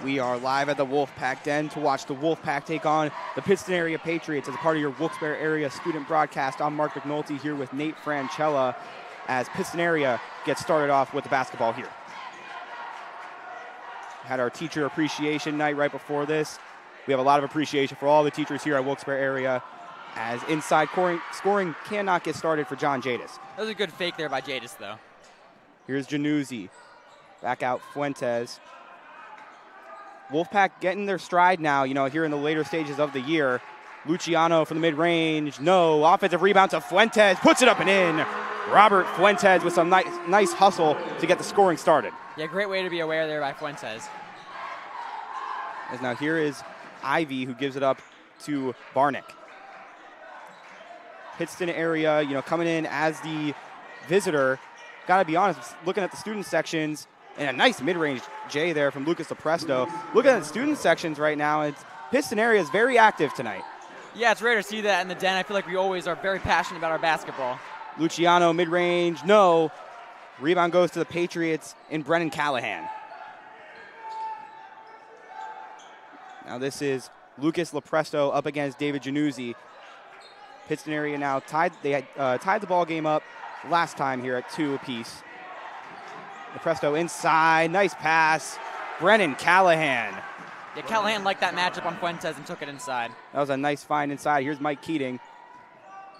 We are live at the Wolfpack Den to watch the Wolfpack take on the Pittston area Patriots as a part of your Wilkes-Barre area student broadcast. I'm Mark McNulty here with Nate Franchella as Pittston area gets started off with the basketball here. Had our teacher appreciation night right before this. We have a lot of appreciation for all the teachers here at Wilkes-Barre area as inside scoring cannot get started for John Jadis. That was a good fake there by Jadis, though. Here's Januzzi. Back out Fuentes. Wolfpack getting their stride now, here in the later stages of the year. Luciano from the mid-range. No. Offensive rebound to Fuentes. Puts it up and in. Robert Fuentes with some nice hustle to get the scoring started. Yeah, great way to be aware there by Fuentes. As now here is Ivy who gives it up to Barnick. Pittston area, coming in as the visitor. Got to be honest, looking at the student sections, and a nice mid-range J there from Lucas Lepresto. Looking at the student sections right now, Pittston area is very active tonight. Yeah, it's rare to see that in the Den. I feel like we always are very passionate about our basketball. Luciano mid-range, no. Rebound goes to the Patriots in Brennan Callahan. Now this is Lucas Lepresto up against David Januzzi. Pittston area now tied. They had tied the ball game up last time here at 2 apiece. Lepresto inside, nice pass. Brennan Callahan. Yeah, Callahan liked that matchup on Fuentes and took it inside. That was a nice find inside. Here's Mike Keating.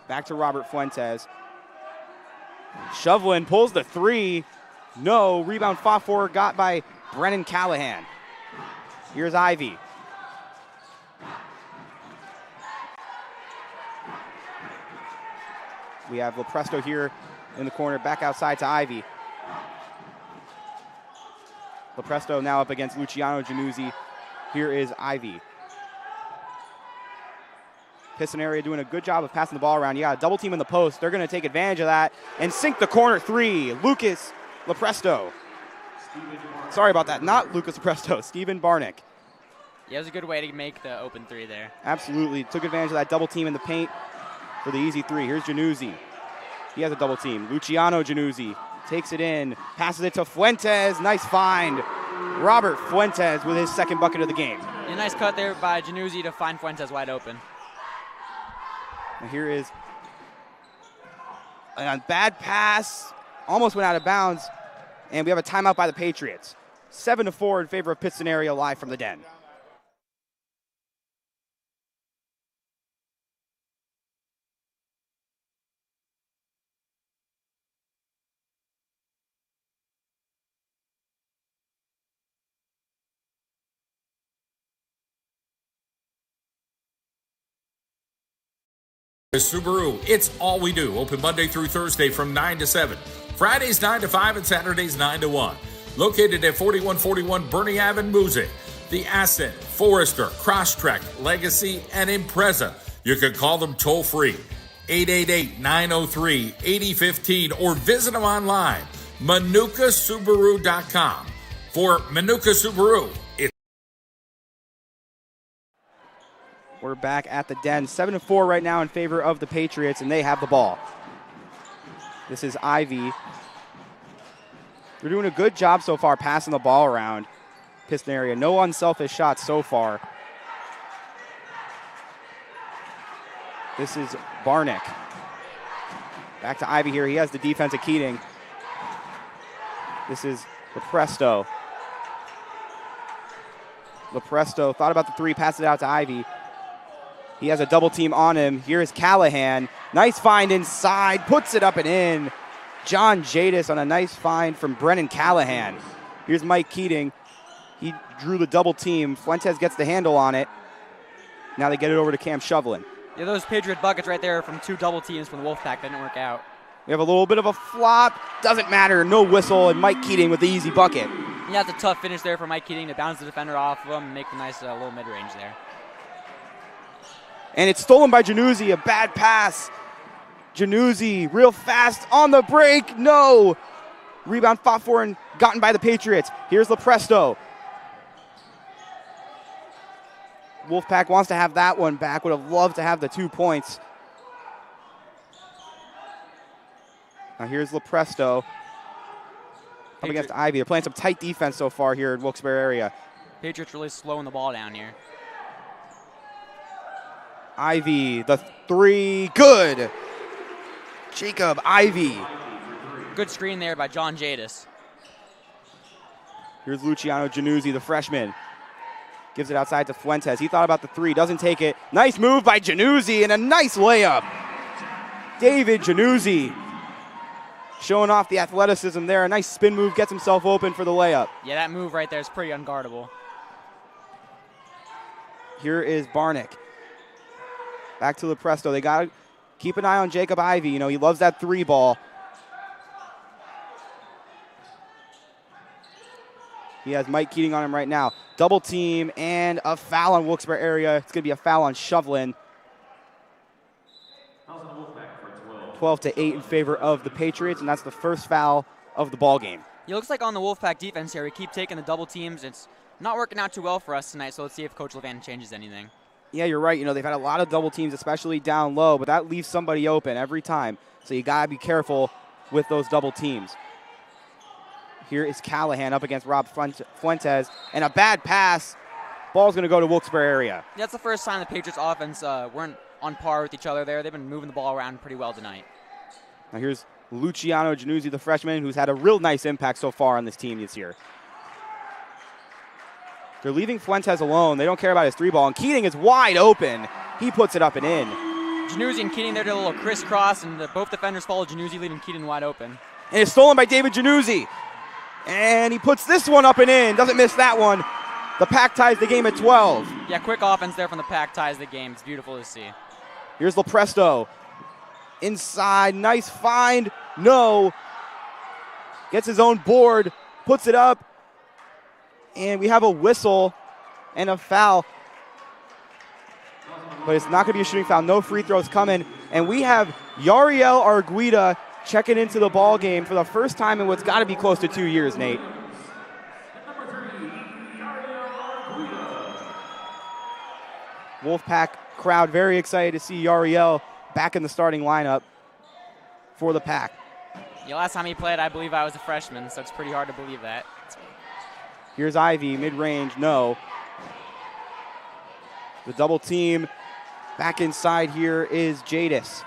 Back to Robert Fuentes. Shovelin pulls the three. No. Rebound fought for, got by Brennan Callahan. Here's Ivy. We have Lepresto here in the corner, back outside to Ivy. Lepresto now up against Luciano Januzzi. Here is Ivy. Pittston area doing a good job of passing the ball around. You got a double team in the post. They're going to take advantage of that and sink the corner three. Lucas Lepresto. Sorry about that. Not Lucas Lepresto. Stephen Barnick. Yeah, it was a good way to make the open three there. Absolutely. Took advantage of that double team in the paint for the easy three. Here's Januzzi. He has a double team. Luciano Januzzi takes it in, passes it to Fuentes. Nice find. Robert Fuentes with his second bucket of the game. Yeah, nice cut there by Januzzi to find Fuentes wide open. And here is a bad pass. Almost went out of bounds. And we have a timeout by the Patriots. 7-4 in favor of Pittston area live from the Den. Subaru, it's all we do. Open Monday through Thursday from 9 to 7. Fridays 9 to 5 and Saturdays 9 to 1. Located at 4141 Bernie Ave in Moosic. The Ascent, Forester, Crosstrek, Legacy, and Impreza. You can call them toll free. 888-903-8015 or visit them online. ManukaSubaru.com. For Manuka Subaru, We're back at the Den. 7-4 right now in favor of the Patriots, and they have the ball. This is Ivy. They're doing a good job so far passing the ball around Pittston area. No unselfish shots so far. This is Barnick. Back to Ivy here. He has the defense of Keating. This is Lepresto. Lepresto thought about the three, passed it out to Ivy. He has a double team on him. Here's Callahan. Nice find inside. Puts it up and in. John Jadis on a nice find from Brennan Callahan. Here's Mike Keating. He drew the double team. Fuentes gets the handle on it. Now they get it over to Cam Shovelin. Yeah, those Patriot buckets right there from two double teams from the Wolfpack didn't work out. We have a little bit of a flop. Doesn't matter. No whistle. And Mike Keating with the easy bucket. Yeah, it's a tough finish there for Mike Keating to bounce the defender off of him and make a nice little mid-range there. And it's stolen by Januzzi, a bad pass. Januzzi, real fast on the break. No. Rebound fought for and gotten by the Patriots. Here's Lepresto. Wolfpack wants to have that one back. Would have loved to have the 2 points. Now here's Lepresto up against Ivy. They're playing some tight defense so far here in Wilkes-Barre area. Patriots really slowing the ball down here. Ivy, the three, good. Jacob Ivy. Good screen there by John Jadis. Here's Luciano Januzzi, the freshman. Gives it outside to Fuentes. He thought about the three, doesn't take it. Nice move by Januzzi and a nice layup. David Januzzi showing off the athleticism there. A nice spin move, gets himself open for the layup. Yeah, that move right there is pretty unguardable. Here is Barnick. Back to Lepresto. They got to keep an eye on Jacob Ivy. You know, he loves that three ball. He has Mike Keating on him right now. Double team and a foul on Wilkes-Barre area. It's going to be a foul on Shovlin. 12-8 in favor of the Patriots, and that's the first foul of the ball game. It looks like on the Wolfpack defense here, we keep taking the double teams. It's not working out too well for us tonight, so let's see if Coach Levan changes anything. Yeah, you're right. You know, they've had a lot of double teams, especially down low, but that leaves somebody open every time. So you got to be careful with those double teams. Here is Callahan up against Rob Fuentes, and a bad pass. Ball's going to go to Wilkes-Barre area. Yeah, that's the first time the Patriots offense weren't on par with each other there. They've been moving the ball around pretty well tonight. Now here's Luciano Januzzi, the freshman, who's had a real nice impact so far on this team this year. They're leaving Fuentes alone. They don't care about his three ball, and Keating is wide open. He puts it up and in. Januzzi and Keating there did a little crisscross, and both defenders followed Januzzi, leaving Keating wide open. And it's stolen by David Januzzi. And he puts this one up and in. Doesn't miss that one. The Pack ties the game at 12. Yeah, quick offense there from the Pack ties the game. It's beautiful to see. Here's Lepresto. Inside, nice find. No. Gets his own board, puts it up. And we have a whistle and a foul. But it's not going to be a shooting foul. No free throws coming. And we have Yariel Arguida checking into the ball game for the first time in what's got to be close to 2 years, Nate. Wolfpack crowd very excited to see Yariel back in the starting lineup for the Pack. Yeah, last time he played, I believe I was a freshman, so it's pretty hard to believe that. Here's Ivy, mid-range, no. The double team. Back inside here is Jadis.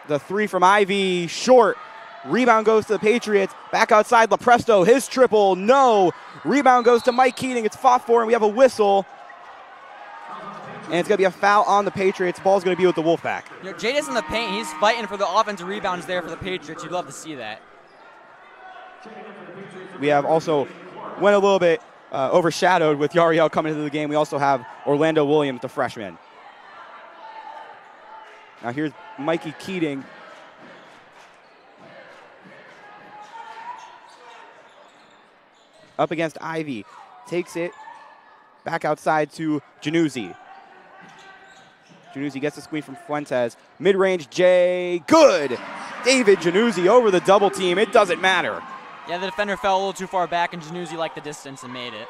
The three from Ivy, short. Rebound goes to the Patriots. Back outside, Lepresto, his triple, no. Rebound goes to Mike Keating. It's fought for, and we have a whistle. And it's going to be a foul on the Patriots. Ball's going to be with the Wolfpack. You know, Jadis in the paint, he's fighting for the offensive rebounds there for the Patriots. You'd love to see that. We have also went a little bit overshadowed with Yariel coming into the game. We also have Orlando Williams, the freshman. Now here's Mikey Keating. Up against Ivy. Takes it back outside to Januzzi. Januzzi gets the screen from Fuentes. Mid-range, Jay, good! David Januzzi over the double team. It doesn't matter. Yeah, the defender fell a little too far back, and Januzzi liked the distance and made it.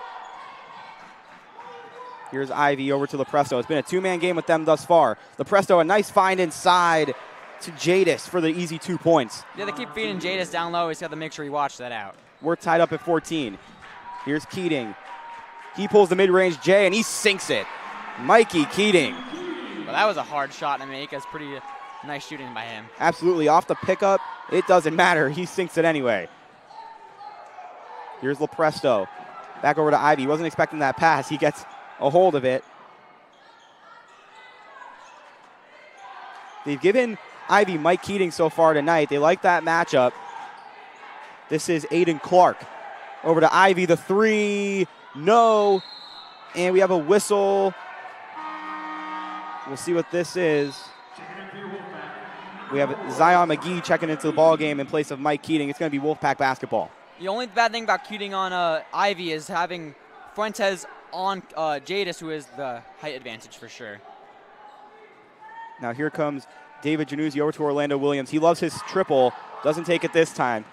Here's Ivy over to Lepresto. It's been a two-man game with them thus far. Lepresto, a nice find inside to Jadis for the easy 2 points. Yeah, they keep feeding Jadis down low. He's got to make sure he watch that out. We're tied up at 14. Here's Keating. He pulls the mid-range J, and he sinks it. Mikey Keating. Well, that was a hard shot to make. That's pretty nice shooting by him. Absolutely. Off the pickup, it doesn't matter. He sinks it anyway. Here's Lepresto. Back over to Ivy. He wasn't expecting that pass. He gets a hold of it. They've given Ivy Mike Keating so far tonight. They like that matchup. This is Aiden Clark. Over to Ivy, the three, no. And we have a whistle. We'll see what this is. We have Zion McGee checking into the ball game in place of Mike Keating. It's going to be Wolfpack basketball. The only bad thing about Keating on Ivy is having Fuentes on Jadis, who is the height advantage for sure. Now here comes David Januzzi over to Orlando Williams. He loves his triple. Doesn't take it this time.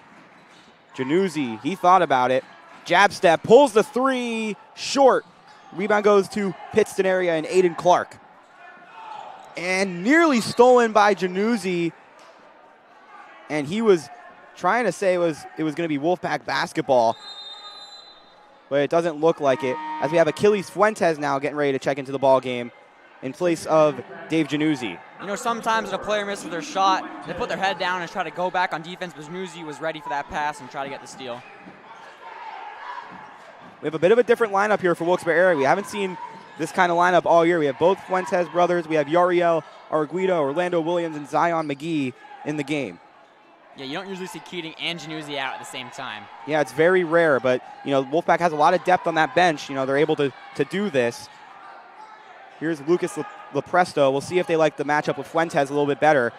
Januzzi, he thought about it. Jab step, pulls the three, short. Rebound goes to Pittston area and Aiden Clark. And nearly stolen by Januzzi. And he was trying to say it was going to be Wolfpack basketball. but it doesn't look like it, as we have Achilles Fuentes now getting ready to check into the ball game in place of Dave Januzzi. You know, sometimes when a player misses their shot, they put their head down and try to go back on defense, but Januzzi was ready for that pass and try to get the steal. We have a bit of a different lineup here for Wilkes-Barre area. We haven't seen this kind of lineup all year. We have both Fuentes brothers. We have Yariel Arguido, Orlando Williams, and Zion McGee in the game. Yeah, you don't usually see Keating and Januzzi out at the same time. Yeah, it's very rare, but, you know, Wolfpack has a lot of depth on that bench. You know, they're able to do this. Here's Lucas Lepresto. We'll see if they like the matchup with Fuentes a little bit better.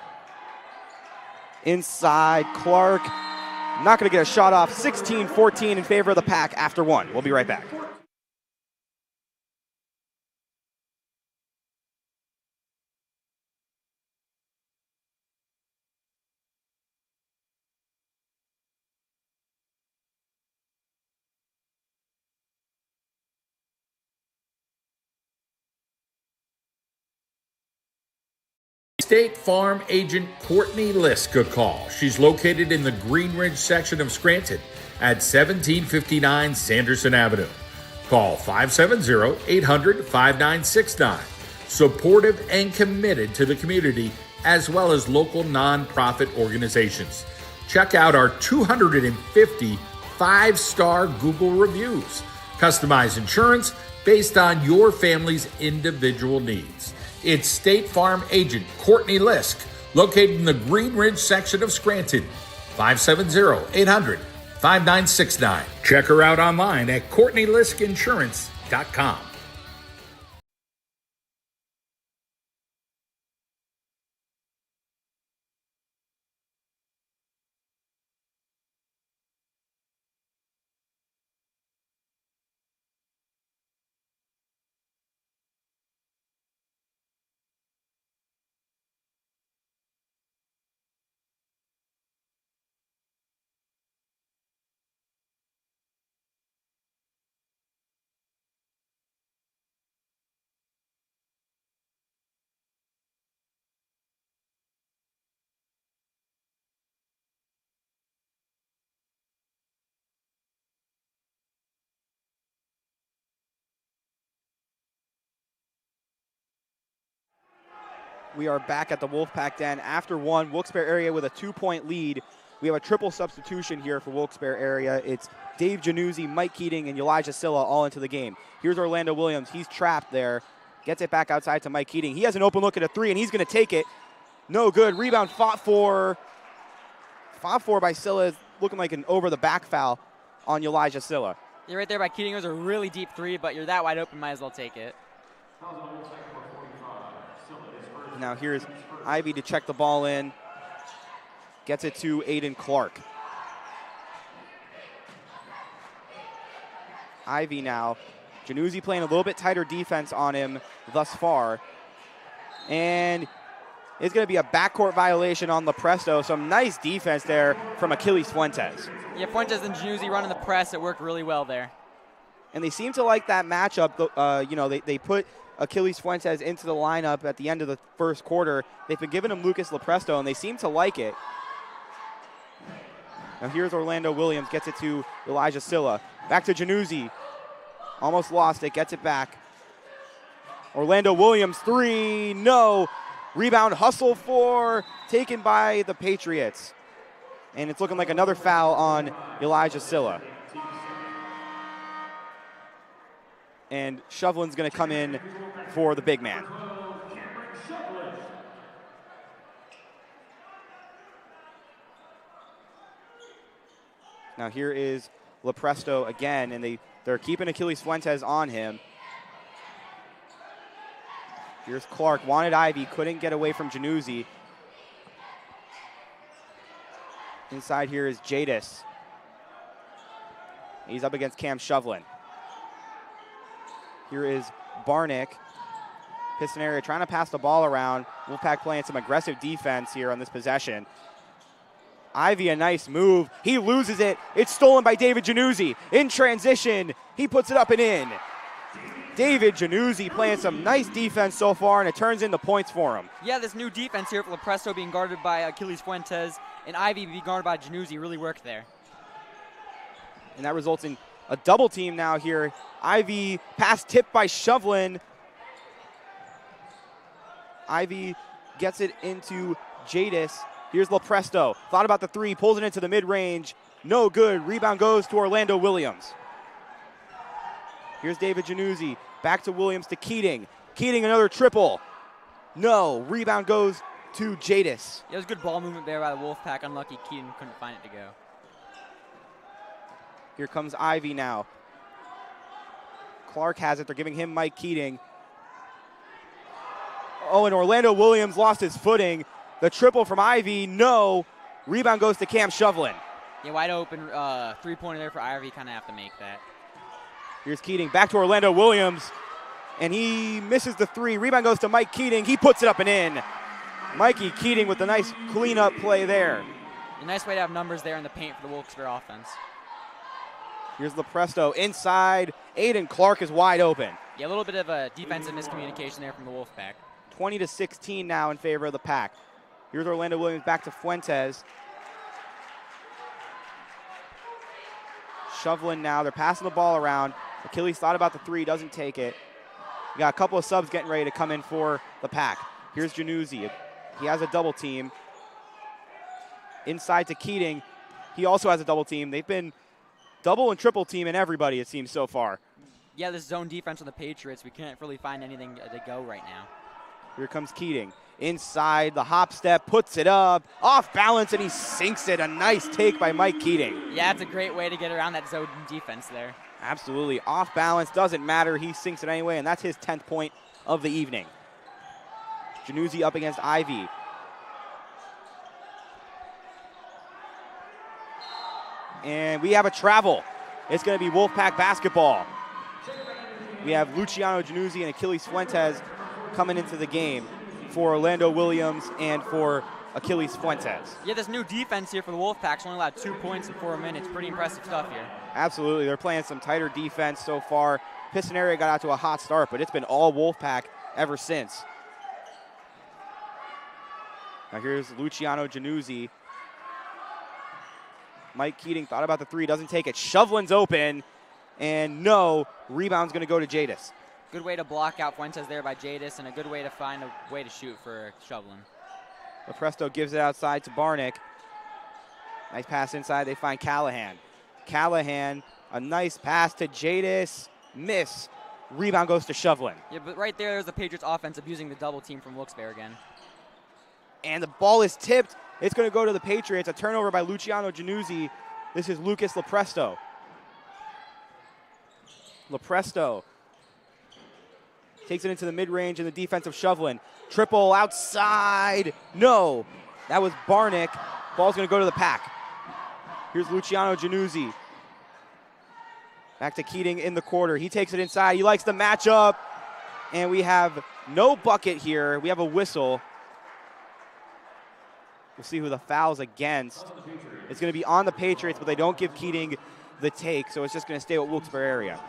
Inside, Clark. Not going to get a shot off. 16-14 in favor of the Pack after one. We'll be right back. State Farm agent Courtney Liska call. She's located in the Green Ridge section of Scranton at 1759 Sanderson Avenue. Call 570-800-5969. Supportive and committed to the community as well as local nonprofit organizations. Check out our 250 5-star Google reviews. Customize insurance based on your family's individual needs. It's State Farm agent Courtney Lisk, located in the Green Ridge section of Scranton. 570-800-5969. Check her out online at CourtneyLiskInsurance.com. We are back at the Wolfpack Den after one. Wilkes-Barre area with a 2-point lead. We have a triple substitution here for Wilkes-Barre area. It's Dave Januzzi, Mike Keating, and Elijah Silla all into the game. Here's Orlando Williams. He's trapped there. Gets it back outside to Mike Keating. He has an open look at a three, and he's going to take it. No good. Rebound fought for by Silla, looking like an over-the-back foul on Elijah Silla. You're right there by Keating. It was a really deep three, but you're that wide open, might as well take it. Now here's Ivy to check the ball in. Gets it to Aiden Clark. Ivy now. Januzzi playing a little bit tighter defense on him thus far. And it's going to be a backcourt violation on Lepresto. Some nice defense there from Achilles Fuentes. Yeah, Fuentes and Januzzi running the press. It worked really well there. And they seem to like that matchup. You know, they put Achilles Fuentes into the lineup at the end of the first quarter. They've been giving him Lucas Lepresto, and they seem to like it. Now here's Orlando Williams, gets it to Elijah Silla. Back to Januzzi. Almost lost it, gets it back. Orlando Williams, three, no. Rebound, hustle for, taken by the Patriots. And it's looking like another foul on Elijah Silla. And Shovelin's going to come in for the big man. Now here is Lepresto again, and they're keeping Achilles Fuentes on him. Here's Clark, wanted Ivy, couldn't get away from Januzzi. Inside here is Jadis. He's up against Cam Shovelin. Here is Barnick. Pittston area trying to pass the ball around. Wolfpack playing some aggressive defense here on this possession. Ivy, a nice move. He loses it. It's stolen by David Januzzi. In transition, he puts it up and in. David Januzzi playing some nice defense so far, and it turns into points for him. Yeah, this new defense here for Lepresto being guarded by Achilles Fuentes and Ivy being guarded by Januzzi really worked there. And that results in a double team now here. Ivy pass tipped by Shovlin. Ivy gets it into Jadis. Here's Lepresto. Thought about the three, pulls it into the mid-range. No good. Rebound goes to Orlando Williams. Here's David Januzzi. Back to Williams to Keating. Keating another triple. No. Rebound goes to Jadis. Yeah, it was good ball movement there by the Wolfpack. Unlucky Keating couldn't find it to go. Here comes Ivy now. Clark has it. They're giving him Mike Keating. Oh, and Orlando Williams lost his footing. The triple from Ivy, no. Rebound goes to Cam Shovlin. Yeah, wide open three-pointer there for Ivy. Kind of have to make that. Here's Keating, back to Orlando Williams, and he misses the three. Rebound goes to Mike Keating. He puts it up and in. Mikey Keating with a nice cleanup play there. A nice way to have numbers there in the paint for the Wilkes-Barre offense. Here's Lepresto inside. Aiden Clark is wide open. Yeah, a little bit of a defensive miscommunication there from the Wolfpack. 20-16 now in favor of the Pack. Here's Orlando Williams back to Fuentes. Shovlin now. They're passing the ball around. Achilles thought about the three, doesn't take it. We got a couple of subs getting ready to come in for the Pack. Here's Januzzi. He has a double team. Inside to Keating. He also has a double team. They've been double and triple teaming everybody, it seems, so far. Yeah, this zone defense on the Patriots, we can't really find anything to go right now. Here comes Keating. Inside, the hop step, puts it up, off balance, and he sinks it. A nice take by Mike Keating. Yeah, it's a great way to get around that zone defense there. Absolutely. Off balance, doesn't matter. He sinks it anyway, and that's his 10th point of the evening. Januzzi up against Ivy. And we have a travel. It's going to be Wolfpack basketball. We have Luciano Januzzi and Achilles Fuentes coming into the game for Orlando Williams and for Achilles Fuentes. Yeah, this new defense here for the Wolfpack's only allowed 2 points in 4 minutes. Pretty impressive stuff here. Absolutely. They're playing some tighter defense so far. Pittston area got out to a hot start, but it's been all Wolfpack ever since. Now here's Luciano Januzzi. Mike Keating thought about the three, doesn't take it. Shovlin's open, and no. Rebound's going to go to Jadis. Good way to block out Fuentes there by Jadis, and a good way to find a way to shoot for Shovlin. Lepresto gives it outside to Barnick. Nice pass inside. They find Callahan. Callahan, a nice pass to Jadis. Miss. Rebound goes to Shovlin. Yeah, but right there's the Patriots offense abusing the double team from Wilkes-Barre again. And the ball is tipped. It's going to go to the Patriots. A turnover by Luciano Januzzi. This is Lucas Lepresto. Lepresto takes it into the mid-range in the defensive Shovlin. Triple outside. No. That was Barnick. Ball's going to go to the Pack. Here's Luciano Januzzi. Back to Keating in the quarter. He takes it inside. He likes the matchup. And we have no bucket here. We have a whistle. We'll see who the foul's against. It's going to be on the Patriots, but they don't give Keating the take, so it's just going to stay with Wilkes-Barre area.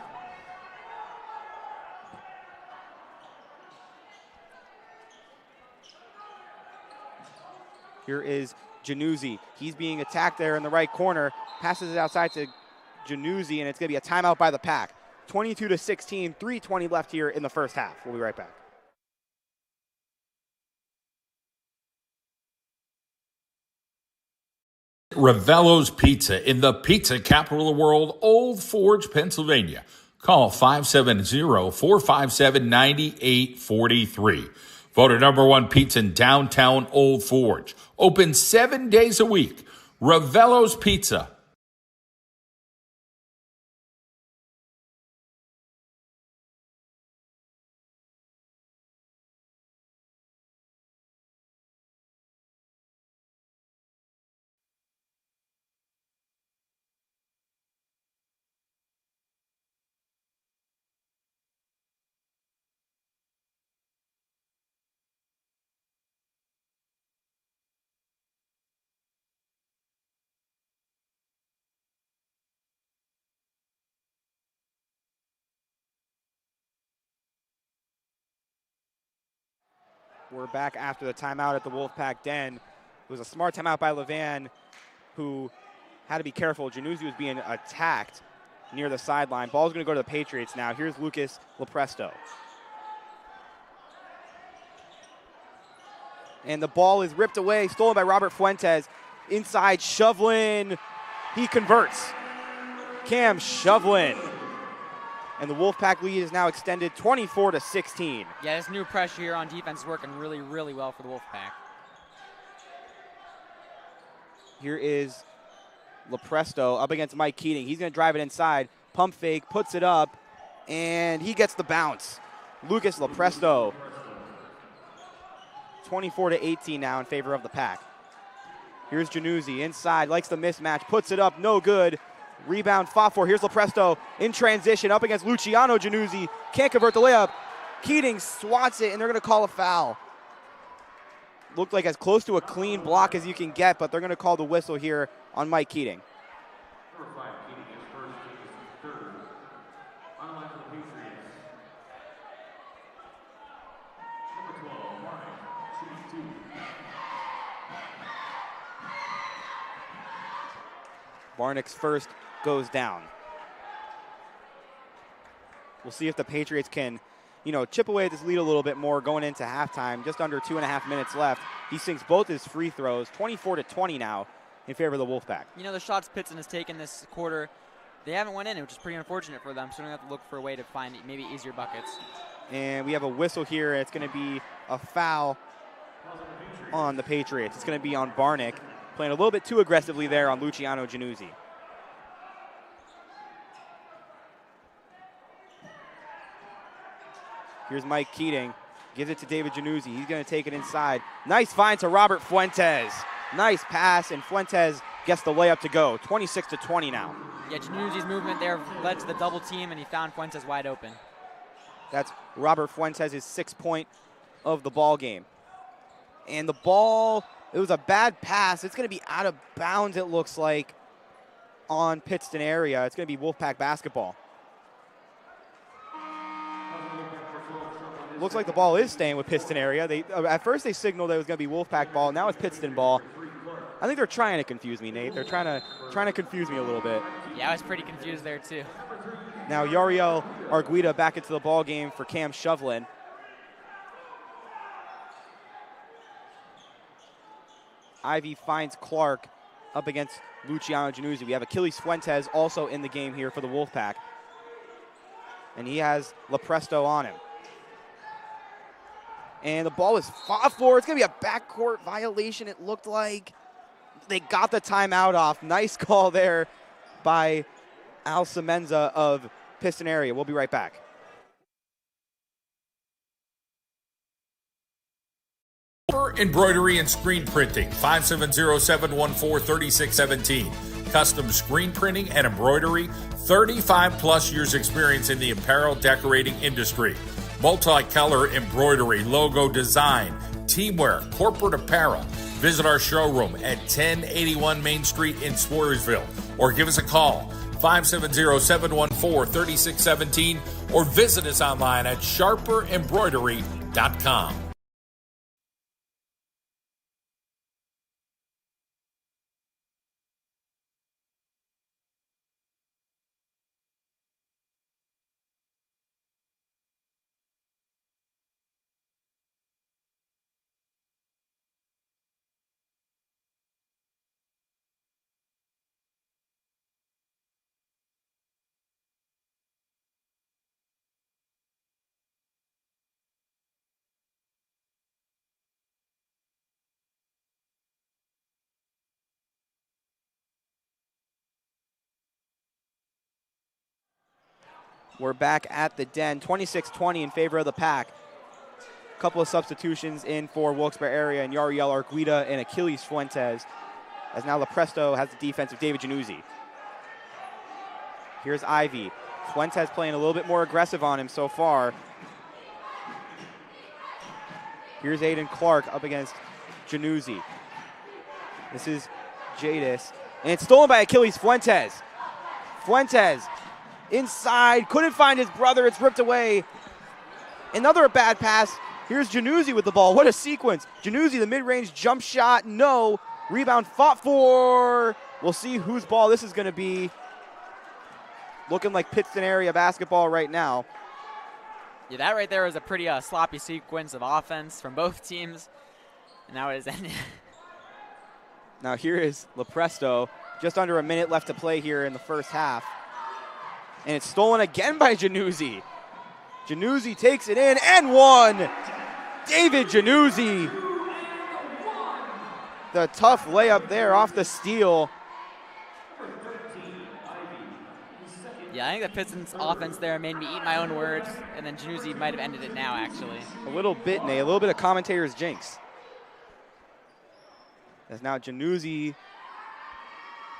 Here is Januzzi. He's being attacked there in the right corner. Passes it outside to Januzzi, and it's going to be a timeout by the Pack. 22-16, 3:20 left here in the first half. We'll be right back. Ravello's Pizza in the pizza capital of the world, Old Forge, Pennsylvania. Call 570-457-9843. Voted #1 pizza in downtown Old Forge. Open 7 days a week. Ravello's Pizza. We're back after the timeout at the Wolfpack Den. It was a smart timeout by Levan, who had to be careful. Januzzi was being attacked. near the sideline. Ball's going to go to the Patriots now. Here's Lucas Lepresto. And the ball is ripped away, stolen by Robert Fuentes. Inside, Shovlin. He converts. Cam Shovlin. And the Wolfpack lead is now extended 24-16. Yeah, this new pressure here on defense is working really, really well for the Wolfpack. Here is Lepresto up against Mike Keating. He's going to drive it inside. Pump fake, puts it up, and he gets the bounce. Lucas Lepresto. 24-18 now in favor of the Pack. Here's Januzzi inside, likes the mismatch, puts it up, no good. Rebound fought for. Here's Lepresto in transition up against Luciano Januzzi. Can't convert the layup. Keating swats it, and they're going to call a foul. Looked like as close to a clean block as you can get, but they're going to call the whistle here on Mike Keating. Barnick's first goes down. We'll see if the Patriots can, chip away at this lead a little bit more going into halftime. Just under 2.5 minutes left. He sinks both his free throws, 24-20 now in favor of the Wolfpack. The shots Pittston has taken this quarter, they haven't went in, which is pretty unfortunate for them. So they're going to have to look for a way to find maybe easier buckets. And we have a whistle here. It's going to be a foul on the Patriots. It's going to be on Barnick, playing a little bit too aggressively there on Luciano Januzzi. Here's Mike Keating. Gives it to David Januzzi. He's going to take it inside. Nice find to Robert Fuentes. Nice pass, and Fuentes gets the layup to go. 26-20 now. Yeah, Januzzi's movement there led to the double team, and he found Fuentes wide open. That's Robert Fuentes' 6th point of the ball game. And the ball, it was a bad pass. It's going to be out of bounds, it looks like, on Pittston area. It's going to be Wolfpack basketball. Looks like the ball is staying with Pittston area. At first they signaled that it was going to be Wolfpack ball. Now it's Pittston ball. I think they're trying to confuse me, Nate. They're trying to confuse me a little bit. Yeah, I was pretty confused there too. Now Yariel Arguida back into the ball game for Cam Shovlin. Ivy finds Clark up against Luciano Januzzi. We have Achilles Fuentes also in the game here for the Wolfpack. And he has Lepresto on him. And the ball is fought for. It's going to be a backcourt violation, it looked like. They got the timeout off. Nice call there by Al Semenza of Pittston area. We'll be right back. Embroidery and screen printing, 570-714-3617. Custom screen printing and embroidery, 35 plus years experience in the apparel decorating industry. Multicolor embroidery, logo design, teamwear, corporate apparel. Visit our showroom at 1081 Main Street in Swoyersville or give us a call, 570-714-3617, or visit us online at sharperembroidery.com. We're back at the Den, 26-20 in favor of the Pack. A couple of substitutions in for Wilkes-Barre area, and Yariel Arguida and Achilles Fuentes, as now Lepresto has the defense of David Januzzi. Here's Ivy. Fuentes playing a little bit more aggressive on him so far. Here's Aiden Clark up against Januzzi. This is Jadis, and it's stolen by Achilles Fuentes. Fuentes inside, couldn't find his brother, it's ripped away. Another bad pass. Here's Januzzi with the ball. What a sequence. Januzzi, the mid-range jump shot, no. Rebound fought for. We'll see whose ball this is going to be. looking like Pittston area basketball right now. Yeah, that right there was a pretty sloppy sequence of offense from both teams. And now it is ended. Now here is LaPresto. Just under a minute left to play here in the first half. And it's stolen again by Januzzi. Januzzi takes it in and one. David Januzzi. The tough layup there off the steal. Yeah, I think that Pittston's offense there made me eat my own words, and then Januzzi might have ended it now, actually. A little bit, Nate. A little bit of commentator's jinx. As now Januzzi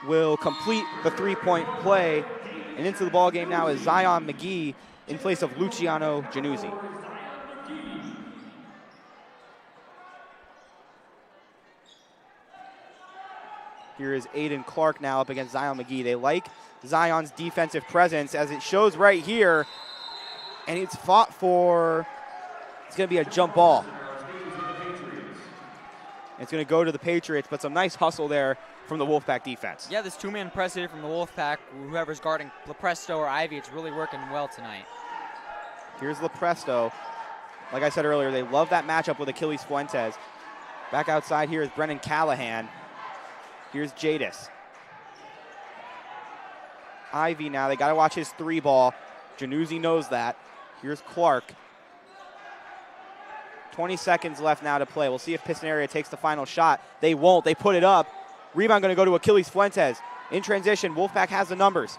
will complete the three-point play. And into the ball game now is Zion McGee in place of Luciano Januzzi. Here is Aiden Clark now up against Zion McGee. They like Zion's defensive presence, as it shows right here. And it's fought for, it's going to be a jump ball. It's going to go to the Patriots, but some nice hustle there from the Wolfpack defense. Yeah, this two-man press here from the Wolfpack, whoever's guarding LaPresto or Ivy, it's really working well tonight. Here's LaPresto. Like I said earlier, they love that matchup with Achilles Fuentes. Back outside here is Brennan Callahan. Here's Jadis. Ivy now, they got to watch his three ball. Januzzi knows that. Here's Clark. 20 seconds left now to play. We'll see if Pittston area takes the final shot. They won't. They put it up. Rebound going to go to Achilles Fuentes. In transition, Wolfpack has the numbers.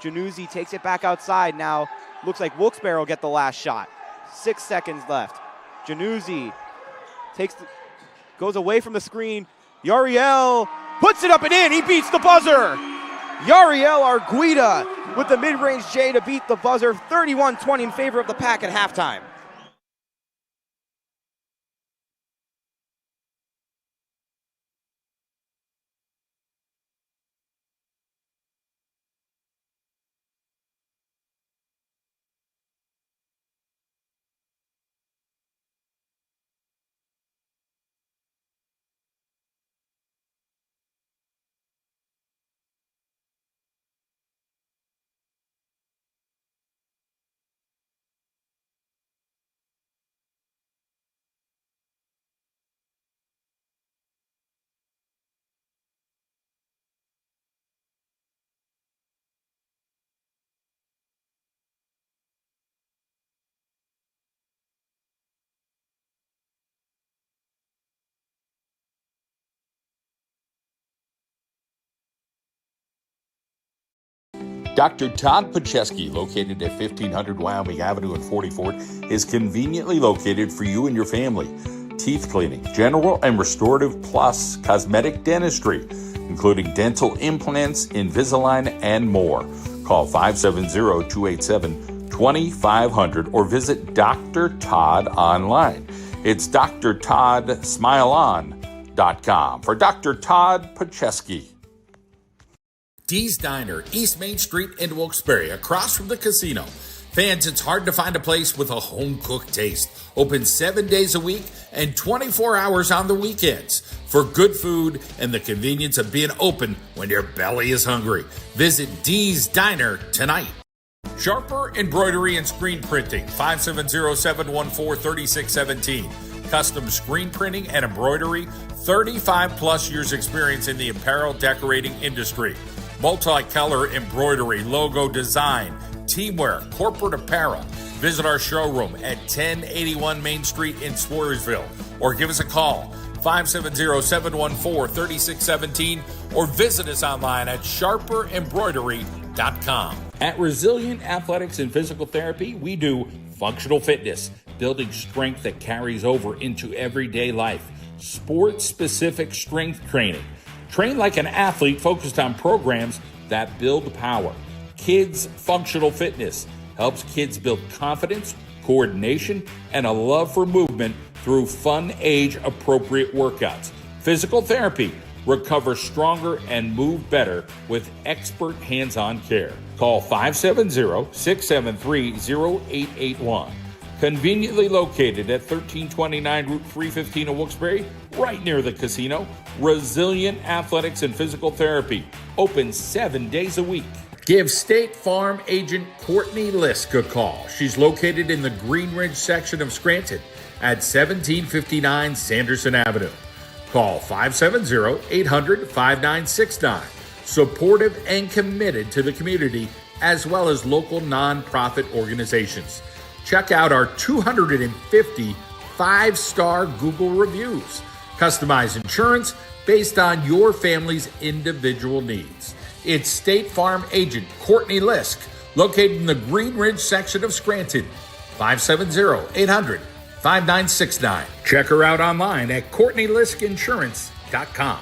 Januzzi takes it back outside. Now looks like Wilkes will get the last shot. 6 seconds left. Januzzi goes away from the screen. Yariel puts it up and in. He beats the buzzer. Yariel Arguida with the mid-range J to beat the buzzer. 31-20 in favor of the Pack at halftime. Dr. Todd Pacheski, located at 1500 Wyoming Avenue in 44th, is conveniently located for you and your family. Teeth cleaning, general and restorative, plus cosmetic dentistry, including dental implants, Invisalign, and more. Call 570-287-2500 or visit Dr. Todd online. It's drtoddsmileon.com for Dr. Todd Pacheski. Dee's Diner, East Main Street in Wilkes-Barre, across from the casino. Fans, it's hard to find a place with a home-cooked taste. Open 7 days a week and 24 hours on the weekends for good food and the convenience of being open when your belly is hungry. Visit Dee's Diner tonight. Sharper Embroidery and Screen Printing, 570-714-3617. Custom screen printing and embroidery, 35-plus years experience in the apparel decorating industry. Multicolor embroidery, logo design, teamwear, corporate apparel. Visit our showroom at 1081 Main Street in Swearsville or give us a call, 570-714-3617, or visit us online at sharperembroidery.com. At Resilient Athletics and Physical Therapy, we do functional fitness, building strength that carries over into everyday life, sports-specific strength training. Train like an athlete focused on programs that build power. Kids Functional Fitness helps kids build confidence, coordination, and a love for movement through fun, age-appropriate workouts. Physical Therapy, recover stronger and move better with expert hands-on care. Call 570-673-0881. Conveniently located at 1329 Route 315 in Wilkes-Barre, right near the casino. Resilient Athletics and Physical Therapy, open 7 days a week. Give State Farm agent Courtney Lisk a call. She's located in the Green Ridge section of Scranton at 1759 Sanderson Avenue. Call 570-800-5969. Supportive and committed to the community as well as local nonprofit organizations. Check out our 250 5-star Google reviews. Customize insurance based on your family's individual needs. It's State Farm agent Courtney Lisk, located in the Green Ridge section of Scranton. 570-800-5969. Check her out online at CourtneyLiskInsurance.com.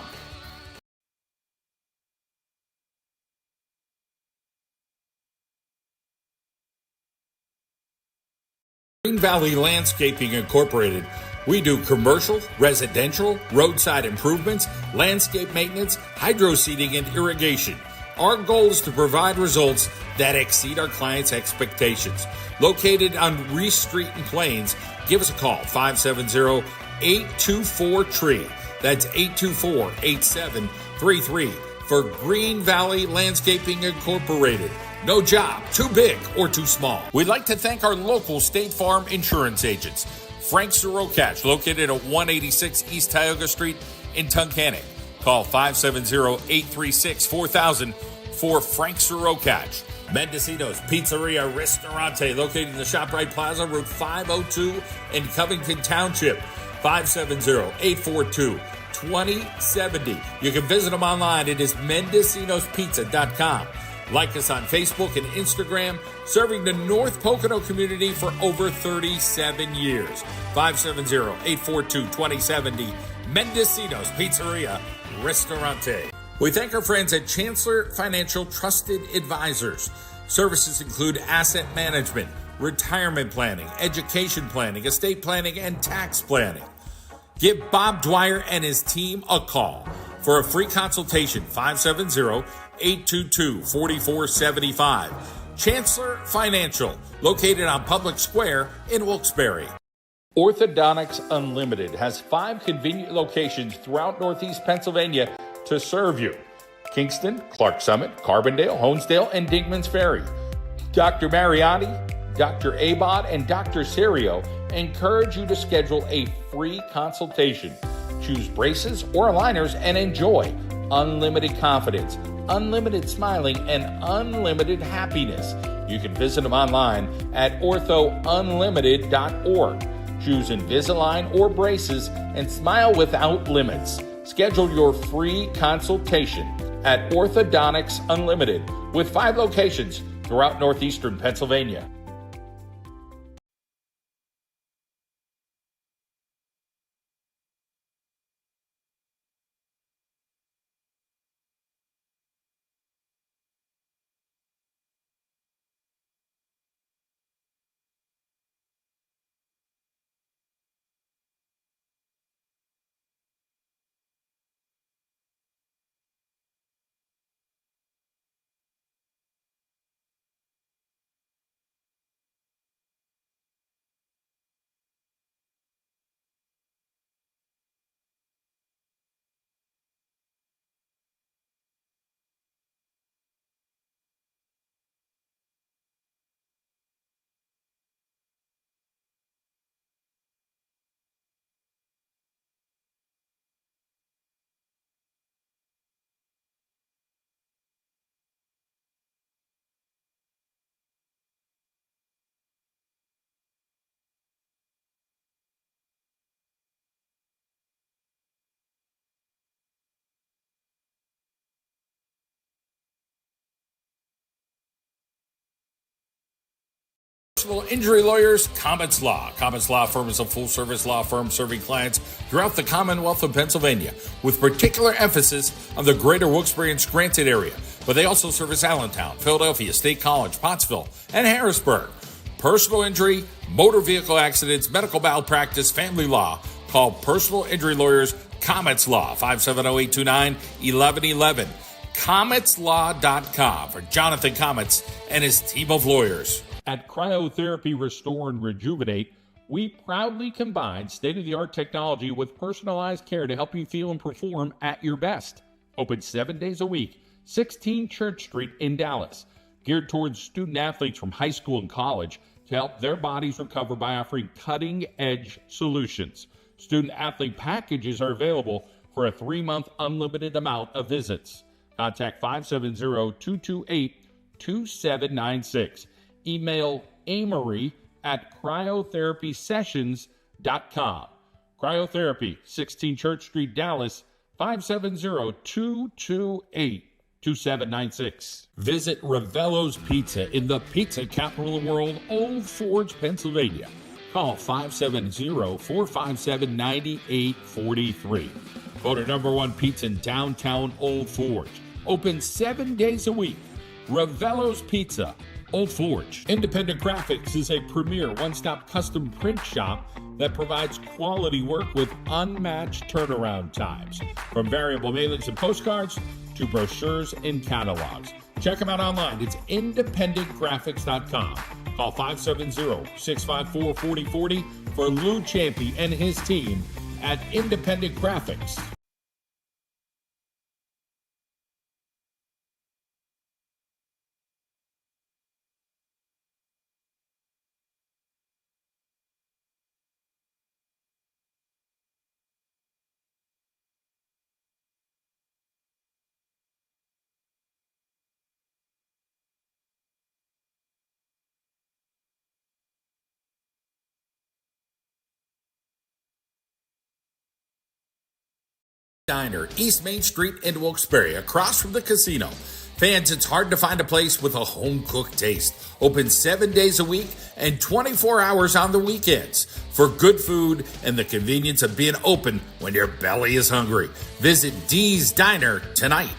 Green Valley Landscaping Incorporated. We do commercial, residential, roadside improvements, landscape maintenance, hydro seeding, and irrigation. Our goal is to provide results that exceed our clients' expectations. Located on Reese Street in Plains, give us a call, 570-824-TREE. That's 824-8733 for Green Valley Landscaping Incorporated. No job too big or too small. We'd like to thank our local State Farm insurance agents. Frank Sirokach, located at 186 East Tioga Street in Tunkhannock. Call 570-836-4000 for Frank Sirokach. Mendocino's Pizzeria Ristorante, located in the ShopRite Plaza, Route 502 in Covington Township. 570-842-2070. You can visit them online. It is Mendocino'sPizza.com. Like us on Facebook and Instagram, serving the North Pocono community for over 37 years. 570-842-2070, Mendocino's Pizzeria Ristorante. We thank our friends at Chancellor Financial Trusted Advisors. Services include asset management, retirement planning, education planning, estate planning, and tax planning. Give Bob Dwyer and his team a call for a free consultation, 570-822-4475. Chancellor Financial, located on Public Square in Wilkes-Barre. Orthodontics Unlimited has 5 convenient locations throughout Northeast Pennsylvania to serve you. Kingston, Clark Summit, Carbondale, Honesdale, and Dinkman's Ferry. Dr. Mariotti, Dr. Abod, and Dr. Serio encourage you to schedule a free consultation. Choose braces or aligners and enjoy unlimited confidence, unlimited smiling, and unlimited happiness. You can visit them online at orthounlimited.org. Choose Invisalign or braces and smile without limits. Schedule your free consultation at Orthodontics Unlimited with 5 locations throughout northeastern Pennsylvania. Personal injury lawyers, Comets Law. Comets Law Firm is a full-service law firm serving clients throughout the Commonwealth of Pennsylvania, with particular emphasis on the greater Wilkes-Barre and Scranton area. But they also service Allentown, Philadelphia, State College, Pottsville, and Harrisburg. Personal injury, motor vehicle accidents, medical malpractice, family law. Call Personal Injury Lawyers, Comets Law, 570-829-1111. CometsLaw.com for Jonathan Comets and his team of lawyers. At Cryotherapy Restore and Rejuvenate, we proudly combine state-of-the-art technology with personalized care to help you feel and perform at your best. Open 7 days a week, 16 Church Street in Dallas. geared towards student athletes from high school and college to help their bodies recover by offering cutting-edge solutions. Student-athlete packages are available for a 3-month unlimited amount of visits. Contact 570-228-2796. Email amory@cryotherapysessions.com. Cryotherapy, 16 Church Street, Dallas, 570-228-2796. Visit Ravello's Pizza in the pizza capital of the world, Old Forge, Pennsylvania. Call 570-457-9843. Voted #1 pizza in downtown Old Forge. Open 7 days a week. Ravello's Pizza, Old Forge. Independent Graphics is a premier one-stop custom print shop that provides quality work with unmatched turnaround times. From variable mailings and postcards to brochures and catalogs. Check them out online. It's independentgraphics.com. Call 570-654-4040 for Lou Champy and his team at Independent Graphics. Diner, East Main Street in Wilkes-Barre, across from the casino. Fans, it's hard to find a place with a home-cooked taste. Open 7 days a week and 24 hours on the weekends for good food and the convenience of being open when your belly is hungry. Visit Dee's Diner tonight.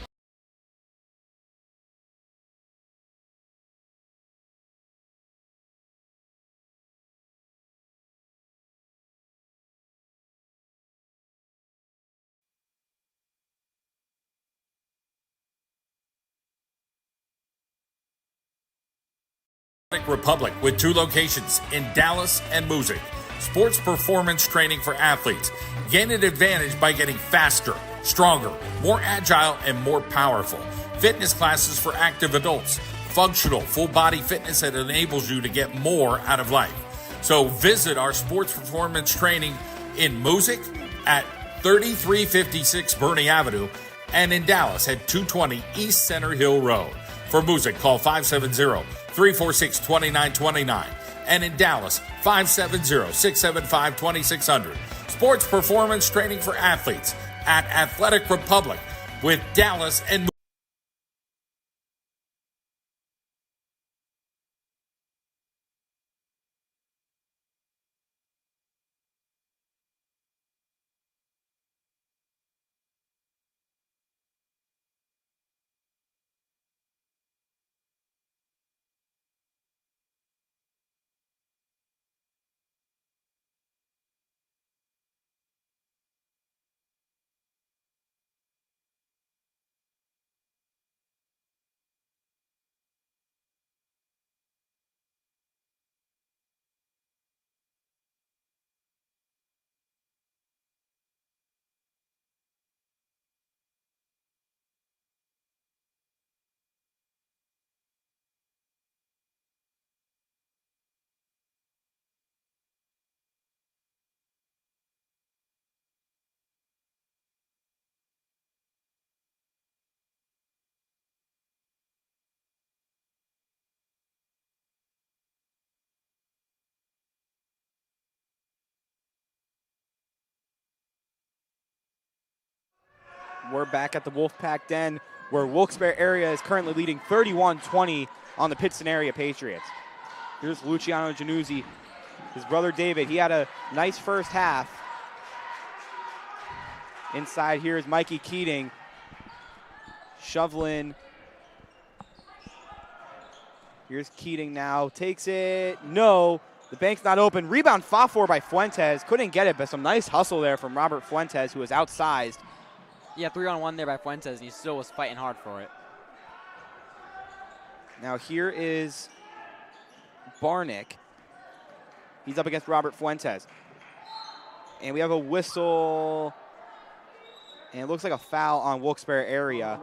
Republic with 2 locations in Dallas and Moosic. Sports performance training for athletes. Gain an advantage by getting faster, stronger, more agile, and more powerful. Fitness classes for active adults. Functional, full body fitness that enables you to get more out of life. So visit our sports performance training in Moosic at 3356 Barre Avenue and in Dallas at 220 East Center Hill Road. For Moosic, call 570-346-2929. And in Dallas, 570-675-2600. Sports performance training for athletes at Athletic Republic with Dallas and We're back at the Wolfpack Den, where Wilkes-Barre area is currently leading 31-20 on the Pittston area Patriots. Here's Luciano Januzzi, his brother David. He had a nice first half. Inside here is Mikey Keating. Shoveling. Here's Keating now. Takes it. No. The bank's not open. Rebound fought for by Fuentes. Couldn't get it, but some nice hustle there from Robert Fuentes, who was outsized. Yeah, 3-on-1 there by Fuentes, and he still was fighting hard for it. Now here is Barnick. He's up against Robert Fuentes. And we have a whistle. And it looks like a foul on Wilkes-Barre area.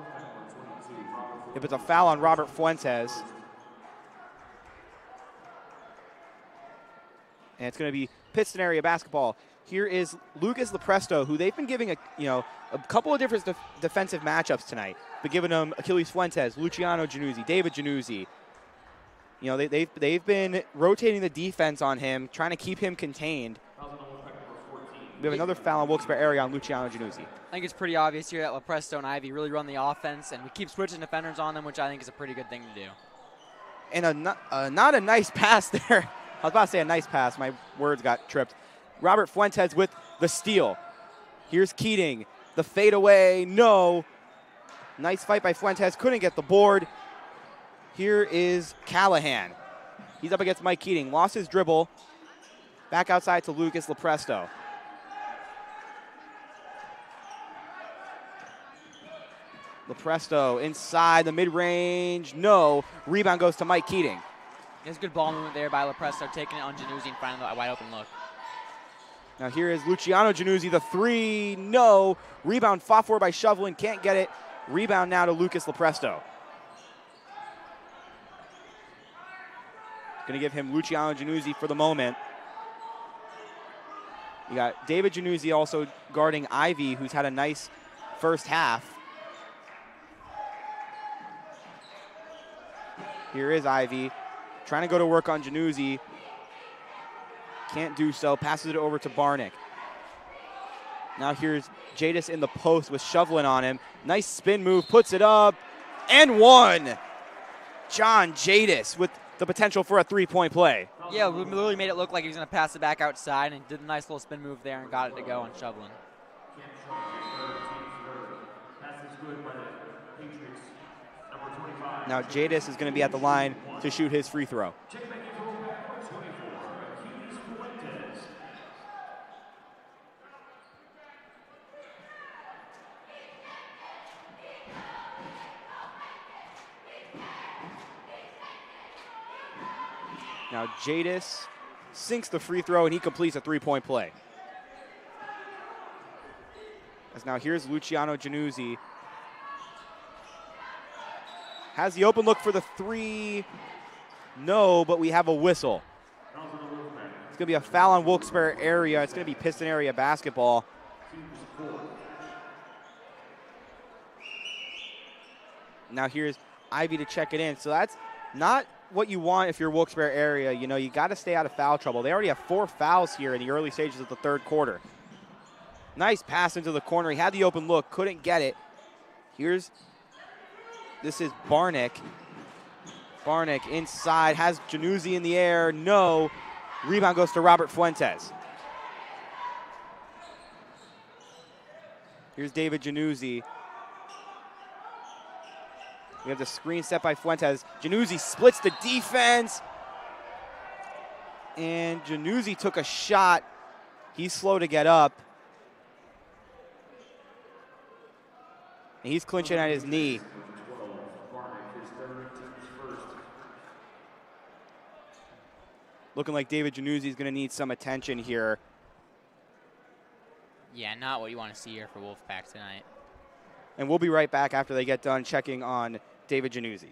If it's a foul on Robert Fuentes, and it's going to be Pittston area basketball. Here is Lucas Lepresto, who they've been giving a couple of different defensive matchups tonight. Been giving them Achilles Fuentes, Luciano Januzzi, David Januzzi. They've been rotating the defense on him, trying to keep him contained. We have another foul on Wilkes-Barre area on Luciano Januzzi. I think it's pretty obvious here that Lepresto and Ivy really run the offense, and we keep switching defenders on them, which I think is a pretty good thing to do. And not a nice pass there. I was about to say a nice pass. My words got tripped. Robert Fuentes with the steal. Here's Keating. The fadeaway, no. Nice fight by Fuentes. Couldn't get the board. Here is Callahan. He's up against Mike Keating. Lost his dribble. Back outside to Lucas Lepresto. Lepresto inside the mid-range. No. Rebound goes to Mike Keating. There's good ball movement there by Lepresto, taking it on Januzzi and finding a wide open look. Now here is Luciano Januzzi, the three, no. Rebound fought for by Shovelin, can't get it. Rebound now to Lucas Lepresto. Going to give him Luciano Januzzi for the moment. You got David Januzzi also guarding Ivy, who's had a nice first half. Here is Ivy, trying to go to work on Januzzi. Can't do so, passes it over to Barnick. Now here's Jadis in the post with Shovelin on him. Nice spin move, puts it up, and one. John Jadis with the potential for a three-point play. Yeah, we literally made it look like he was going to pass it back outside and did a nice little spin move there and got it to go on Shovelin. Now Jadis is going to be at the line to shoot his free throw. Now Jadis sinks the free throw and he completes a three-point play. As now here's Luciano Januzzi. Has the open look for the three. No, but we have a whistle. It's going to be a foul on Wilkes-Barre area. It's going to be Pittston area basketball. Now here's Ivy to check it in. So that's not what you want if you're Wilkes-Barre area. You know, you got to stay out of foul trouble. They already have 4 fouls here in the early stages of the third quarter. Nice pass into the corner. He had the open look, couldn't get it. This is Barnick. Barnick inside, has Januzzi in the air. No. Rebound goes to Robert Fuentes. Here's David Januzzi. We have the screen set by Fuentes. Januzzi splits the defense. And Januzzi took a shot. He's slow to get up. And he's clinching at his knee. Looking like David Januzzi is going to need some attention here. Yeah, not what you want to see here for Wolfpack tonight. And we'll be right back after they get done checking on David Januzzi.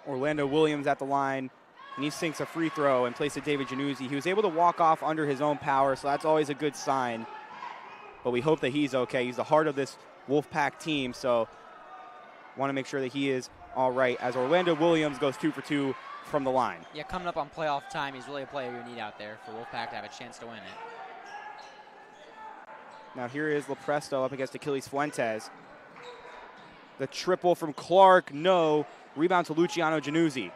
Orlando Williams at the line, and he sinks a free throw in place of David Januzzi. He was able to walk off under his own power, so that's always a good sign. But we hope that he's okay. He's the heart of this Wolfpack team, so Want to make sure that he is all right as Orlando Williams goes 2 for 2 from the line. Yeah, coming up on playoff time, he's really a player you need out there for Wolfpack to have a chance to win it. Now here is Lepresto up against Achilles Fuentes. The triple from Clark, no. Rebound to Luciano Januzzi.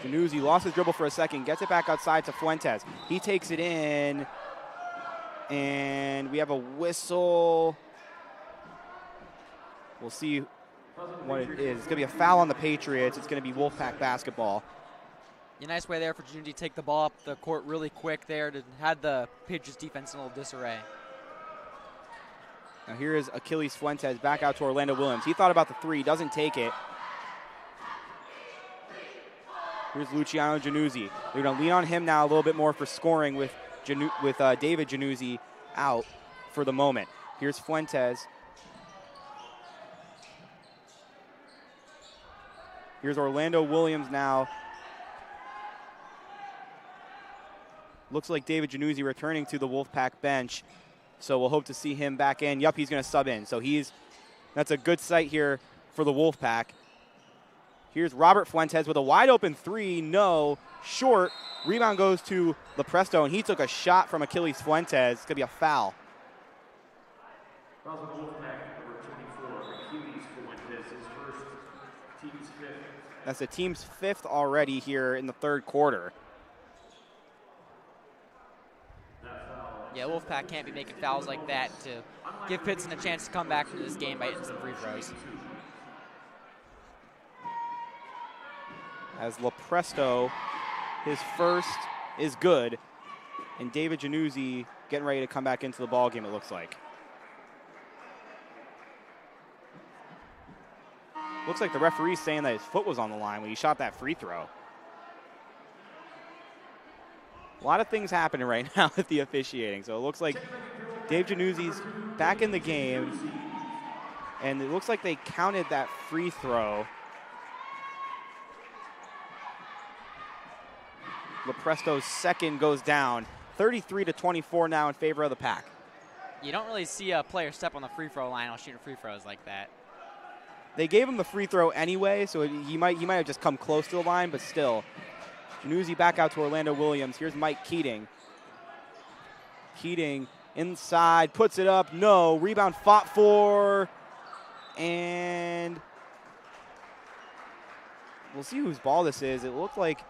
Januzzi lost his dribble for a second, gets it back outside to Fuentes. He takes it in, and we have a whistle. We'll see what it is. It's going to be a foul on the Patriots. It's going to be Wolfpack basketball. A nice way there for Januzzi to take the ball up the court really quick there to had the Patriots defense in a little disarray. Now here is Achilles Fuentes back out to Orlando Williams. He thought about the three, doesn't take it. Here's Luciano Januzzi. They're going to lean on him now a little bit more for scoring with David Januzzi out for the moment. Here's Fuentes. Here's Orlando Williams now. Looks like David Januzzi returning to the Wolfpack bench. So we'll hope to see him back in. Yup, he's going to sub in. So that's a good sight here for the Wolfpack. Here's Robert Fuentes with a wide open three. No, short. Rebound goes to Lepresto, and he took a shot from Achilles Fuentes. It's going to be a foul. That's the team's fifth already here in the third quarter. Yeah, Wolfpack can't be making fouls like that to give Pittston a chance to come back into this game by hitting some free throws. As Lepresto, his first is good, and David Januzzi getting ready to come back into the ball game, it looks like. Looks like the referee's saying that his foot was on the line when he shot that free throw. A lot of things happening right now with the officiating. So it looks like Dave Januzzi's back in the game, and it looks like they counted that free throw. Lepresto's second goes down. 33-24 now in favor of the Pack. You don't really see a player step on the free throw line while shooting free throws like that. They gave him the free throw anyway, so he might have just come close to the line, but still. Januzzi back out to Orlando Williams. Here's Mike Keating. Keating inside, puts it up, no. Rebound fought for, and we'll see whose ball this is. It looked like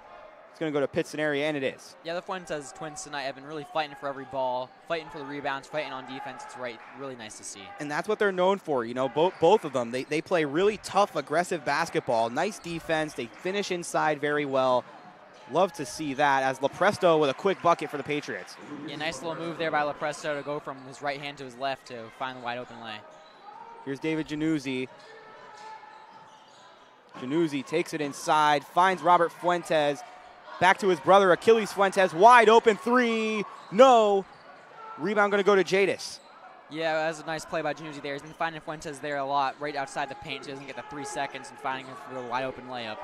it's going to go to Pittston area, and it is. Yeah, the Fuentes twins tonight have been really fighting for every ball, fighting for the rebounds, fighting on defense. It's really nice to see. And that's what they're known for. You know, both of them. They play really tough, aggressive basketball. Nice defense. They finish inside very well. Love to see that as Lepresto with a quick bucket for the Patriots. Yeah, nice little move there by Lepresto to go from his right hand to his left to find the wide open lay. Here's David Januzzi. Januzzi takes it inside, finds Robert Fuentes. Back to his brother, Achilles Fuentes. Wide open three. No. Rebound going to go to Jadis. Yeah, that was a nice play by Januzzi there. He's been finding Fuentes there a lot, right outside the paint, so he doesn't get the 3 seconds and finding him for the wide open layup.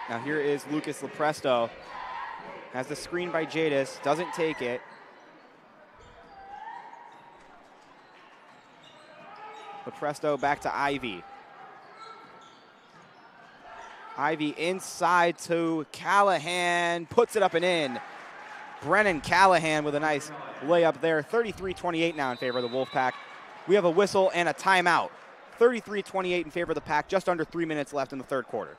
Now here is Lucas Lepresto. Has the screen by Jadis, doesn't take it. Lepresto back to Ivy. Ivy inside to Callahan, puts it up and in. Brennan Callahan with a nice layup there. 33-28 now in favor of the Wolfpack. We have a whistle and a timeout. 33-28 in favor of the Pack, just under 3 minutes left in the third quarter.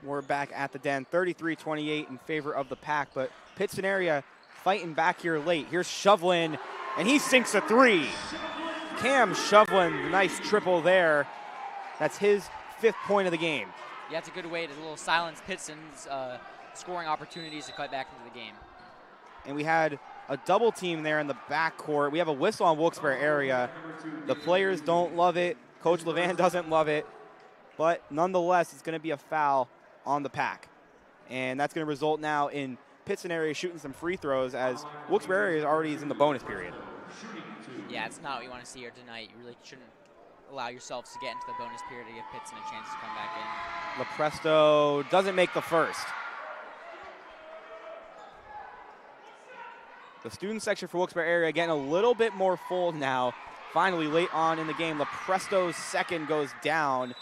We're back at the Den, 33-28 in favor of the Pack, but Pittston area fighting back here late. Here's Shovlin, and he sinks a three. Cam Shovlin, nice triple there. That's his 5th point of the game. Yeah, it's a good way to a little silence Pittston's scoring opportunities to cut back into the game. And we had a double team there in the backcourt. We have a whistle on Wilkes-Barre area. The players don't love it. Coach Levan doesn't love it. But nonetheless, it's going to be a foul on the Pack. And that's going to result now in Pittston area shooting some free throws as Wilkes-Barre area already is in the bonus period. Yeah, it's not what you want to see here tonight. You really shouldn't allow yourselves to get into the bonus period to give Pittston a chance to come back in. Lepresto doesn't make the first. The student section for Wilkes-Barre area getting a little bit more full now. Finally, late on in the game, Lepresto's second goes down.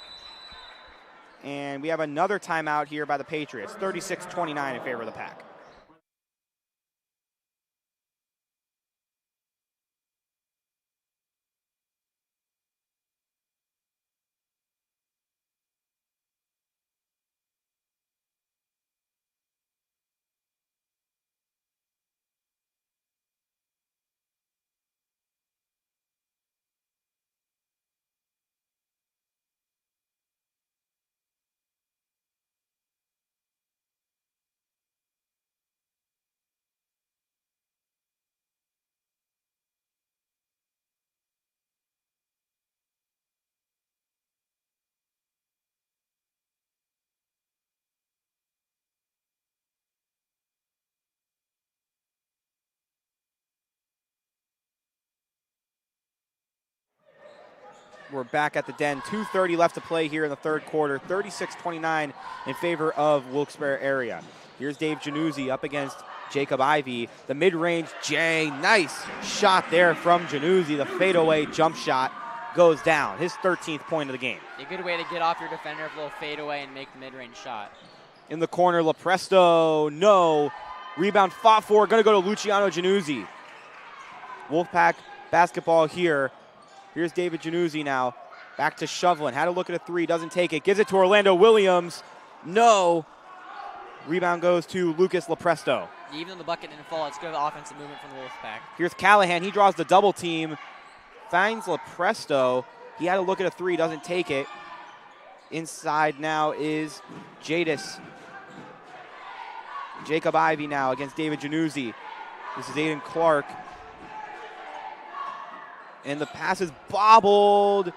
And we have another timeout here by the Patriots, 36-29 in favor of the Pack. We're back at the Den. 2:30 left to play here in the third quarter. 36-29 in favor of Wilkes-Barre area. Here's Dave Januzzi up against Jacob Ivey. The mid-range J. Nice shot there from Januzzi. The fadeaway jump shot goes down. His 13th point of the game. A good way to get off your defender, a little fadeaway and make the mid-range shot. In the corner, Lepresto, no. Rebound fought for, going to go to Luciano Januzzi. Wolfpack basketball here. Here's David Januzzi now. Back to Shovlin. Had to look at a three. Doesn't take it. Gives it to Orlando Williams. No. Rebound goes to Lucas Lepresto. Even though the bucket didn't fall, it's good offensive movement from the Wolfpack. Here's Callahan. He draws the double team. Finds Lepresto. He had to look at a three. Doesn't take it. Inside now is Jadis. Jacob Ivey now against David Januzzi. This is Aiden Clark. And the pass is bobbled.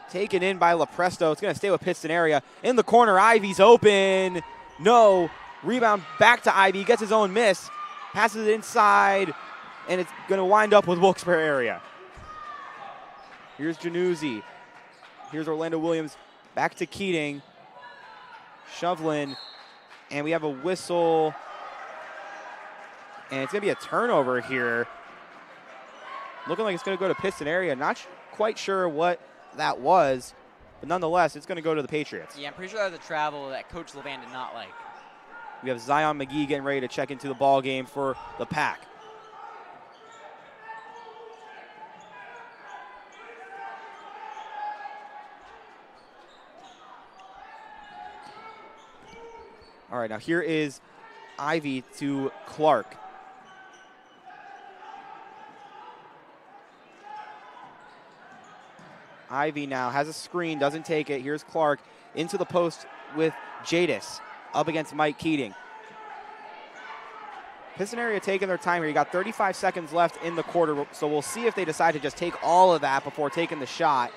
Taken in by Lepresto. It's going to stay with Pittston area. In the corner, Ivey's open. No. Rebound back to Ivey. He gets his own miss. Passes it inside. And it's going to wind up with Wilkes-Barre area. Here's Januzzi. Here's Orlando Williams. Back to Keating. Shovlin. And we have a whistle. And it's going to be a turnover here. Looking like it's going to go to Pittston area. Not quite sure what that was, but nonetheless, it's going to go to the Patriots. Yeah, I'm pretty sure that was a travel that Coach Levan did not like. We have Zion McGee getting ready to check into the ball game for the Pack. All right, now here is Ivey to Clark. Ivey now has a screen, doesn't take it. Here's Clark into the post with Jadis up against Mike Keating. Pittston area taking their time here. You got 35 seconds left in the quarter, so we'll see if they decide to just take all of that before taking the shot.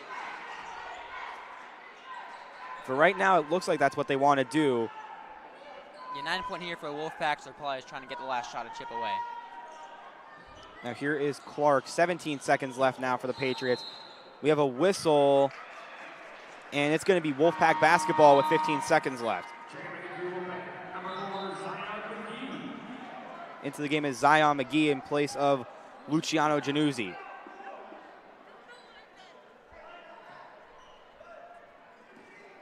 For right now, it looks like that's what they want to do. Yeah, 9 point here for the Wolfpack, so they're probably just trying to get the last shot to chip away. Now here is Clark, 17 seconds left now for the Patriots. We have a whistle, and it's going to be Wolfpack basketball with 15 seconds left. Into the game is Zion McGee in place of Luciano Januzzi.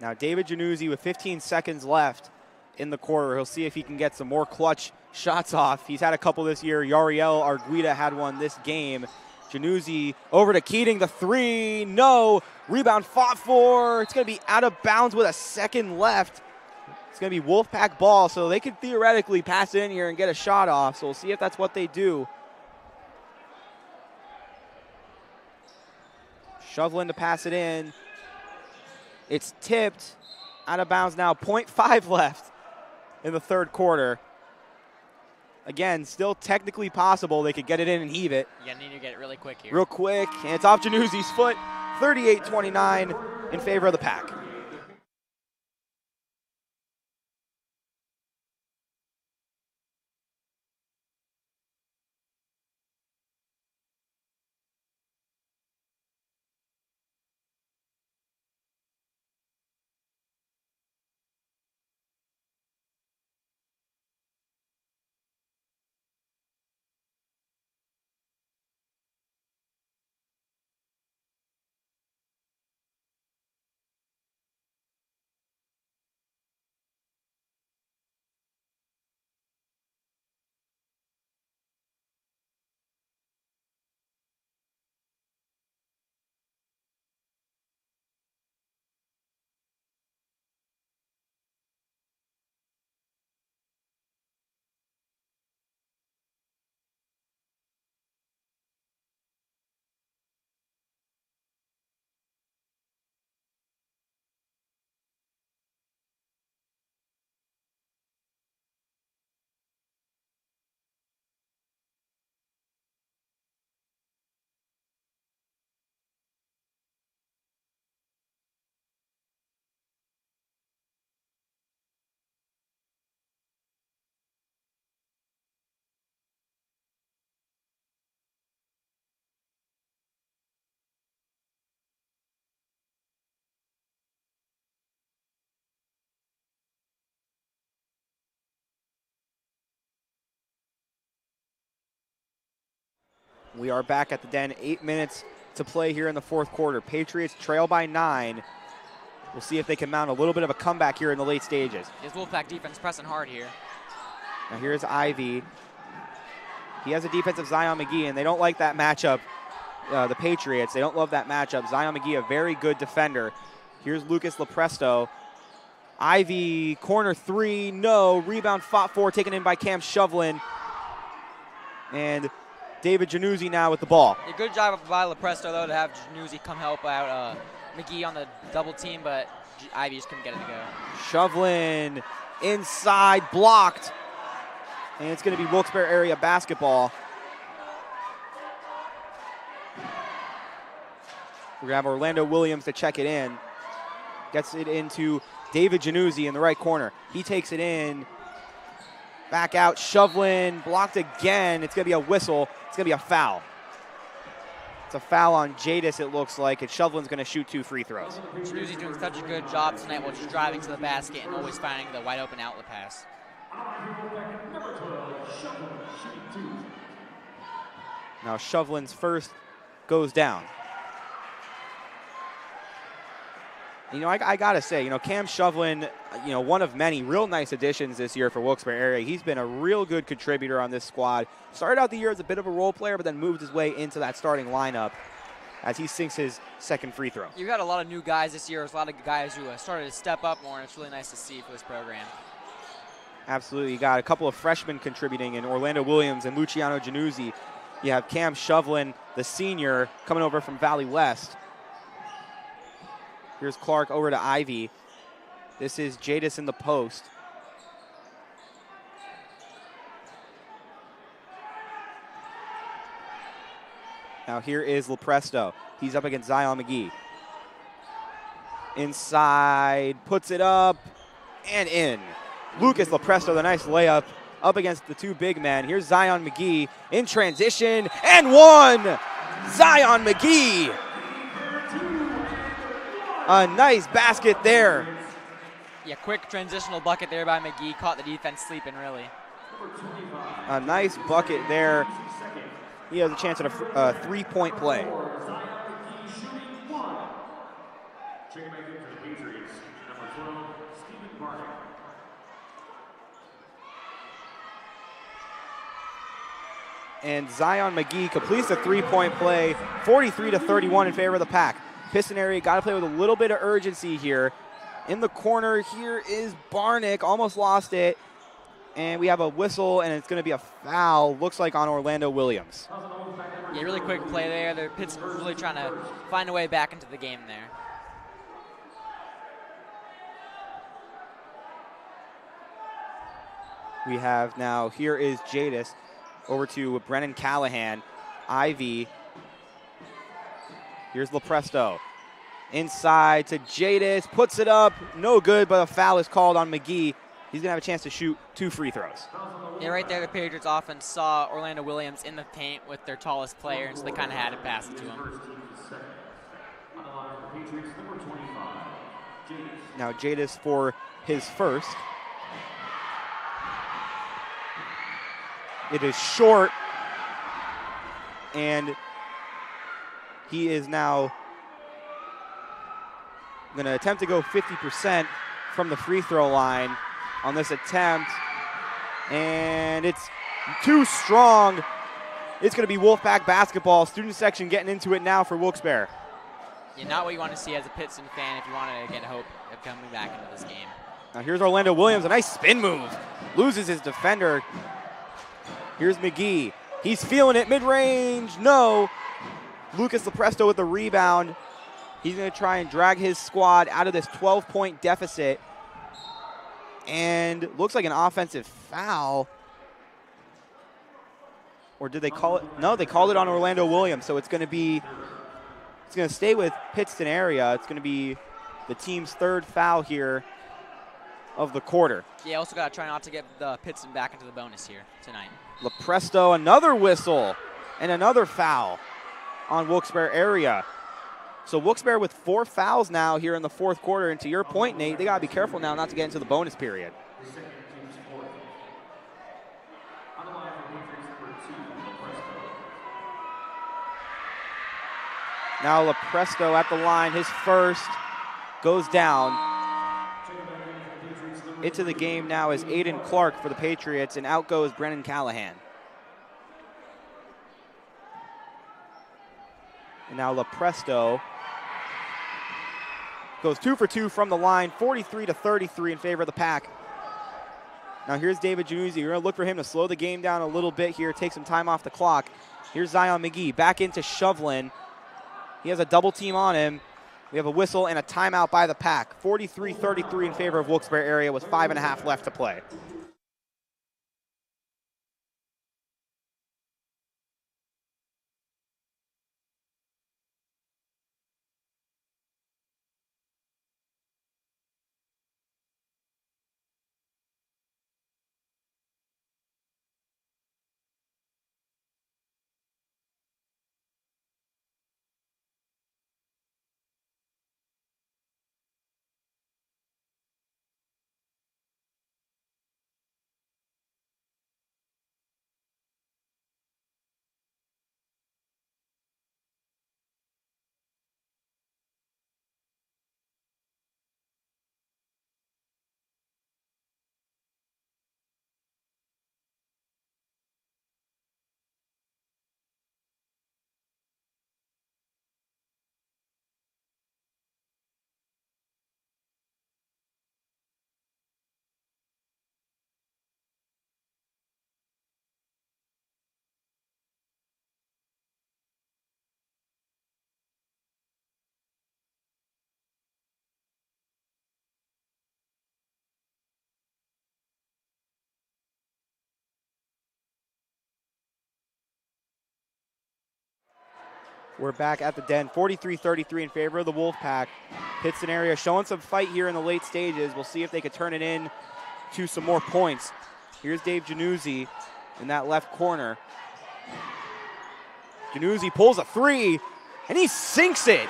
Now David Januzzi with 15 seconds left in the quarter. He'll see if he can get some more clutch shots off. He's had a couple this year. Yariel Arguida had one this game. Januzzi over to Keating, the three, no. Rebound fought for. It's going to be out of bounds with a second left. It's going to be Wolfpack ball, so they could theoretically pass in here and get a shot off. So we'll see if that's what they do. Shoveling to pass it in. It's tipped out of bounds now. 0.5 left in the third quarter. Again, still technically possible. They could get it in and heave it. You need to get it really quick here. Real quick, and it's off Januzzi's foot. 38-29 in favor of the Pack. We are back at the Den. 8 minutes to play here in the fourth quarter. Patriots trail by 9. We'll see if they can mount a little bit of a comeback here in the late stages. His Wolfpack defense pressing hard here. Now here's Ivy. He has a defensive Zion McGee, and they don't like that matchup. The Patriots, they don't love that matchup. Zion McGee, a very good defender. Here's Lucas Lepresto. Ivy, corner three, no. Rebound fought for, taken in by Cam Shovelin. And David Januzzi now with the ball. A good job by Lepresto, though, to have Januzzi come help out McGee on the double team, but Ivy just couldn't get it to go. Shovelin inside, blocked. And it's going to be Wilkes-Barre area basketball. We're going to have Orlando Williams to check it in. Gets it into David Januzzi in the right corner. He takes it in. Back out, Shovelin, blocked again. It's going to be a whistle. It's going to be a foul. It's a foul on Jadis, it looks like, and Shovelin's going to shoot 2 free throws. Januzzi doing such a good job tonight while just driving to the basket and always finding the wide open outlet pass. Now Shovelin's first goes down. You know, I got to say, Cam Shovelin, one of many real nice additions this year for Wilkes-Barre area. He's been a real good contributor on this squad. Started out the year as a bit of a role player, but then moved his way into that starting lineup as he sinks his second free throw. You've got a lot of new guys this year. There's a lot of guys who started to step up more, and it's really nice to see for this program. Absolutely. You got a couple of freshmen contributing in Orlando Williams and Luciano Januzzi. You have Cam Shovelin, the senior, coming over from Valley West. Here's Clark over to Ivy. This is Jadis in the post. Now here is Lepresto. He's up against Zion McGee. Inside, puts it up, and in. Lucas Lepresto, the nice layup, up against the 2 big men. Here's Zion McGee in transition, and one! Zion McGee! A nice basket there. Yeah, quick transitional bucket there by McGee. Caught the defense sleeping, really. A nice bucket there. He has a chance at a three-point play. And Zion McGee completes the three-point play, 43-31 in favor of the Pack. Pittston area got to play with a little bit of urgency here. In the corner, here is Barnick, almost lost it. And we have a whistle, and it's going to be a foul, looks like on Orlando Williams. Yeah, really quick play there. The Pittston really trying to find a way back into the game there. We have now, here is Jadis over to Brennan Callahan. Ivy. Here's Lepresto. Inside to Jadis, puts it up, no good, but a foul is called on McGee. He's going to have a chance to shoot 2 free throws. Yeah, right there, the Patriots offense saw Orlando Williams in the paint with their tallest player, and so they kind of had to pass it to him. Now Jadis for his first. It is short, and he is now going to attempt to go 50% from the free throw line on this attempt, and it's too strong. It's going to be Wolfpack basketball. Student section getting into it now for Wilkes-Barre. Yeah, not what you want to see as a Pittston fan if you want to get hope of coming back into this game. Now here's Orlando Williams, a nice spin move. Loses his defender. Here's McGee. He's feeling it, mid-range, no. Lucas Lepresto with the rebound. He's going to try and drag his squad out of this 12-point deficit. And looks like an offensive foul. Or did they call it? No, they called it on Orlando Williams. So it's going to stay with Pittston area. It's going to be the team's 3rd foul here of the quarter. Yeah, also got to try not to get the Pittston back into the bonus here tonight. Lepresto, another whistle and another foul on Wilkes-Barre area. So Wilkes-Barre with 4 fouls now here in the 4th quarter. And to your point, Nate, they got to be careful now not to get into the bonus period. Now Lepresto at the line, his first goes down. Into the game now is Aiden Clark for the Patriots, and out goes Brennan Callahan. And now Lepresto goes 2 for 2 from the line, 43-33 in favor of the Pack. Now here's David Januzzi. You're going to look for him to slow the game down a little bit here, take some time off the clock. Here's Zion McGee back into Shovlin. He has a double team on him. We have a whistle and a timeout by the Pack. 43-33 in favor of Wilkes-Barre area with 5.5 left to play. We're back at the Den, 43-33 in favor of the Wolfpack. Pittston area showing some fight here in the late stages. We'll see if they could turn it in to some more points. Here's Dave Januzzi in that left corner. Januzzi pulls a 3, and he sinks it.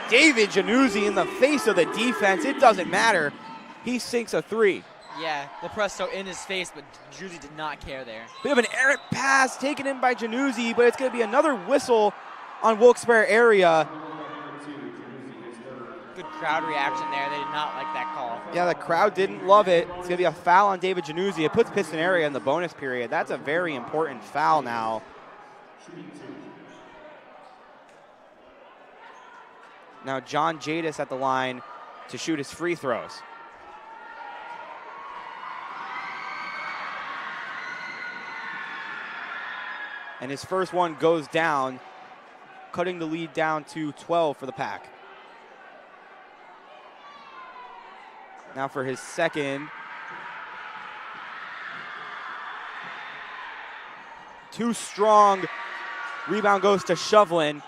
David Januzzi in the face of the defense. It doesn't matter. He sinks a 3. Yeah, Lepresto in his face, but Januzzi did not care there. Bit of an errant pass taken in by Januzzi, but it's going to be another whistle on Wilkes-Barre area. Good crowd reaction there. They did not like that call. Yeah, the crowd didn't love it. It's going to be a foul on David Januzzi. It puts Pittston area in the bonus period. That's a very important foul now. Now John Jadis at the line to shoot his free throws. And his first one goes down, cutting the lead down to 12 for the Pack. Now for his second. Too strong. Rebound goes to Shovlin.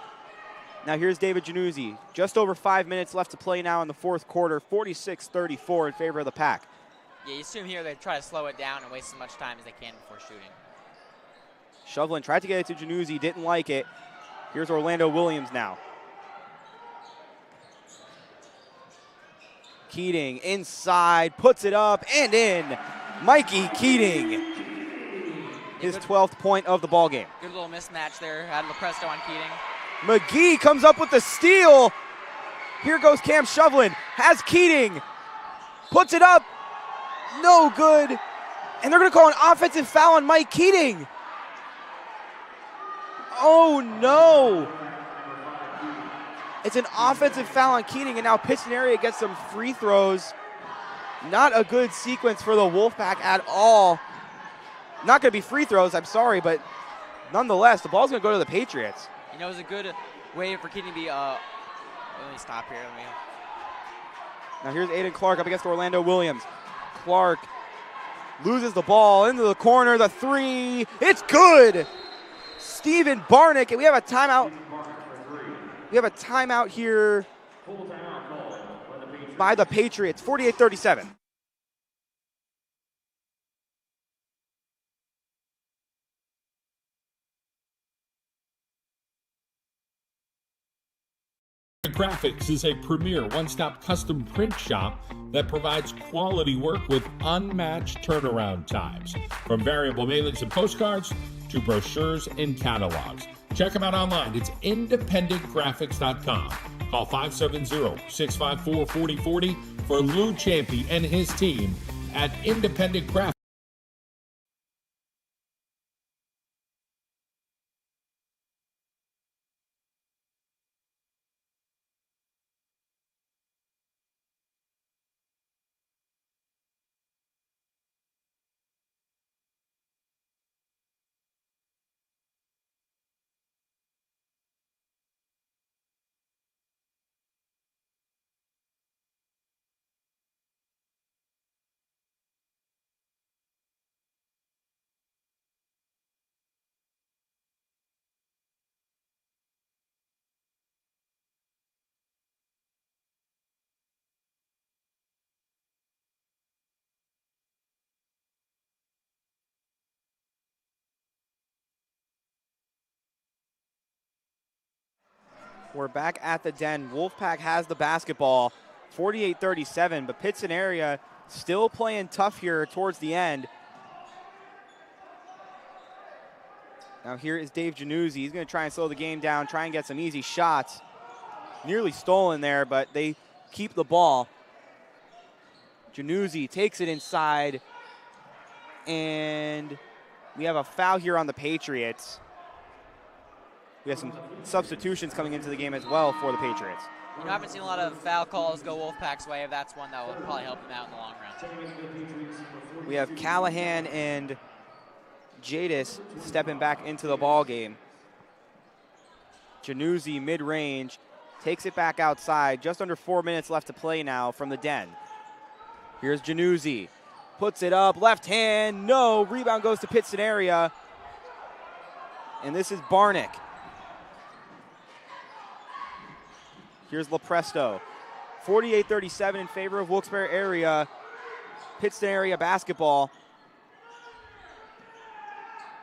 Now here's David Januzzi. Just over 5 minutes left to play now in the fourth quarter. 46-34 in favor of the Pack. Yeah, you assume here they try to slow it down and waste as much time as they can before shooting. Shovlin tried to get it to Januzzi, didn't like it. Here's Orlando Williams now. Keating inside, puts it up and in. Mikey Keating. His 12th point of the ball game. Good little mismatch there. Had LaPresto on Keating. McGee comes up with the steal. Here goes Cam Shovlin. Has Keating. Puts it up. No good. And they're going to call an offensive foul on Mike Keating. Oh, no. It's an offensive foul on Keating, and now Pittston area gets some free throws. Not a good sequence for the Wolfpack at all. Not going to be free throws, I'm sorry, but nonetheless, the ball's going to go to the Patriots. You know, it was a good way for Keating to be, let me stop here. Now here's Aiden Clark up against Orlando Williams. Clark loses the ball into the corner, the three, it's good! Steven Barnick, and we have a timeout. We have a timeout here by the Patriots, 48-37. Graphics is a premier one-stop custom print shop that provides quality work with unmatched turnaround times. From variable mailings and postcards to brochures and catalogs. Check them out online. It's independentgraphics.com. Call 570-654-4040 for Lou Champy and his team at Independent Graphics. We're back at the Den. Wolfpack has the basketball, 48-37, but Pittston area still playing tough here towards the end. Now here is Dave Januzzi. He's going to try and slow the game down, try and get some easy shots. Nearly stolen there, but they keep the ball. Januzzi takes it inside, and we have a foul here on the Patriots. We have some substitutions coming into the game as well for the Patriots. You know, I haven't seen a lot of foul calls go Wolfpack's way. If that's one that will probably help them out in the long run. We have Callahan and Jadis stepping back into the ball game. Januzzi mid-range takes it back outside. Just under 4 minutes left to play now from the Den. Here's Januzzi. Puts it up, left hand, no. Rebound goes to Pittston area. And this is Barnick. Here's LaPresto. 48-37 in favor of Wilkes-Barre area. Pittston area basketball.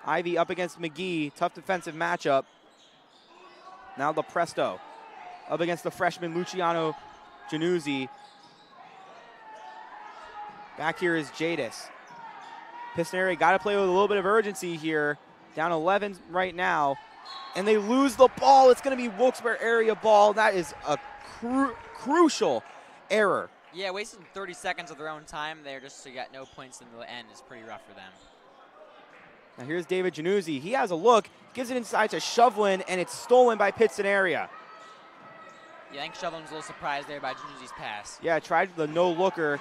Ivy up against McGee. Tough defensive matchup. Now LaPresto up against the freshman Luciano Januzzi. Back here is Jadis. Pittston area got to play with a little bit of urgency here. Down 11 right now. And they lose the ball. It's going to be Wilkes-Barre area ball. That is a crucial error. Yeah, wasting 30 seconds of their own time there just to get no points in the end is pretty rough for them. Now here's David Januzzi. He has a look, gives it inside to Shovlin, and it's stolen by Pittston area. Yeah, I think Shovelin's a little surprised there by Januzzi's pass. Yeah, tried the no-looker.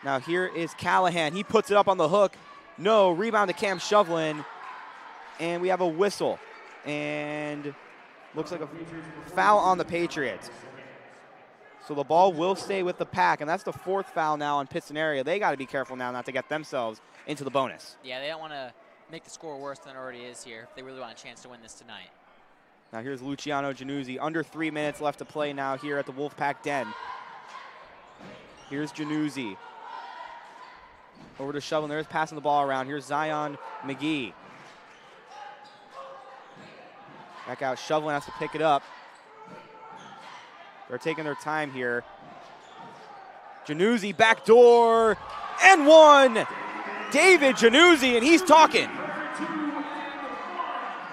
Now here is Callahan. He puts it up on the hook. No, rebound to Cam Shovelin. And we have a whistle. And looks like a foul on the Patriots. So the ball will stay with the Pack, and that's the 4th foul now on Pittston area. They got to be careful now not to get themselves into the bonus. Yeah, they don't want to make the score worse than it already is here if they really want a chance to win this tonight. Now here's Luciano Januzzi. Under 3 minutes left to play now here at the Wolfpack Den. Here's Januzzi. Over to Shovelin. There's passing the ball around. Here's Zion McGee. Back out. Shovelin has to pick it up. They're taking their time here. Januzzi, backdoor, and one. David Januzzi, and he's talking.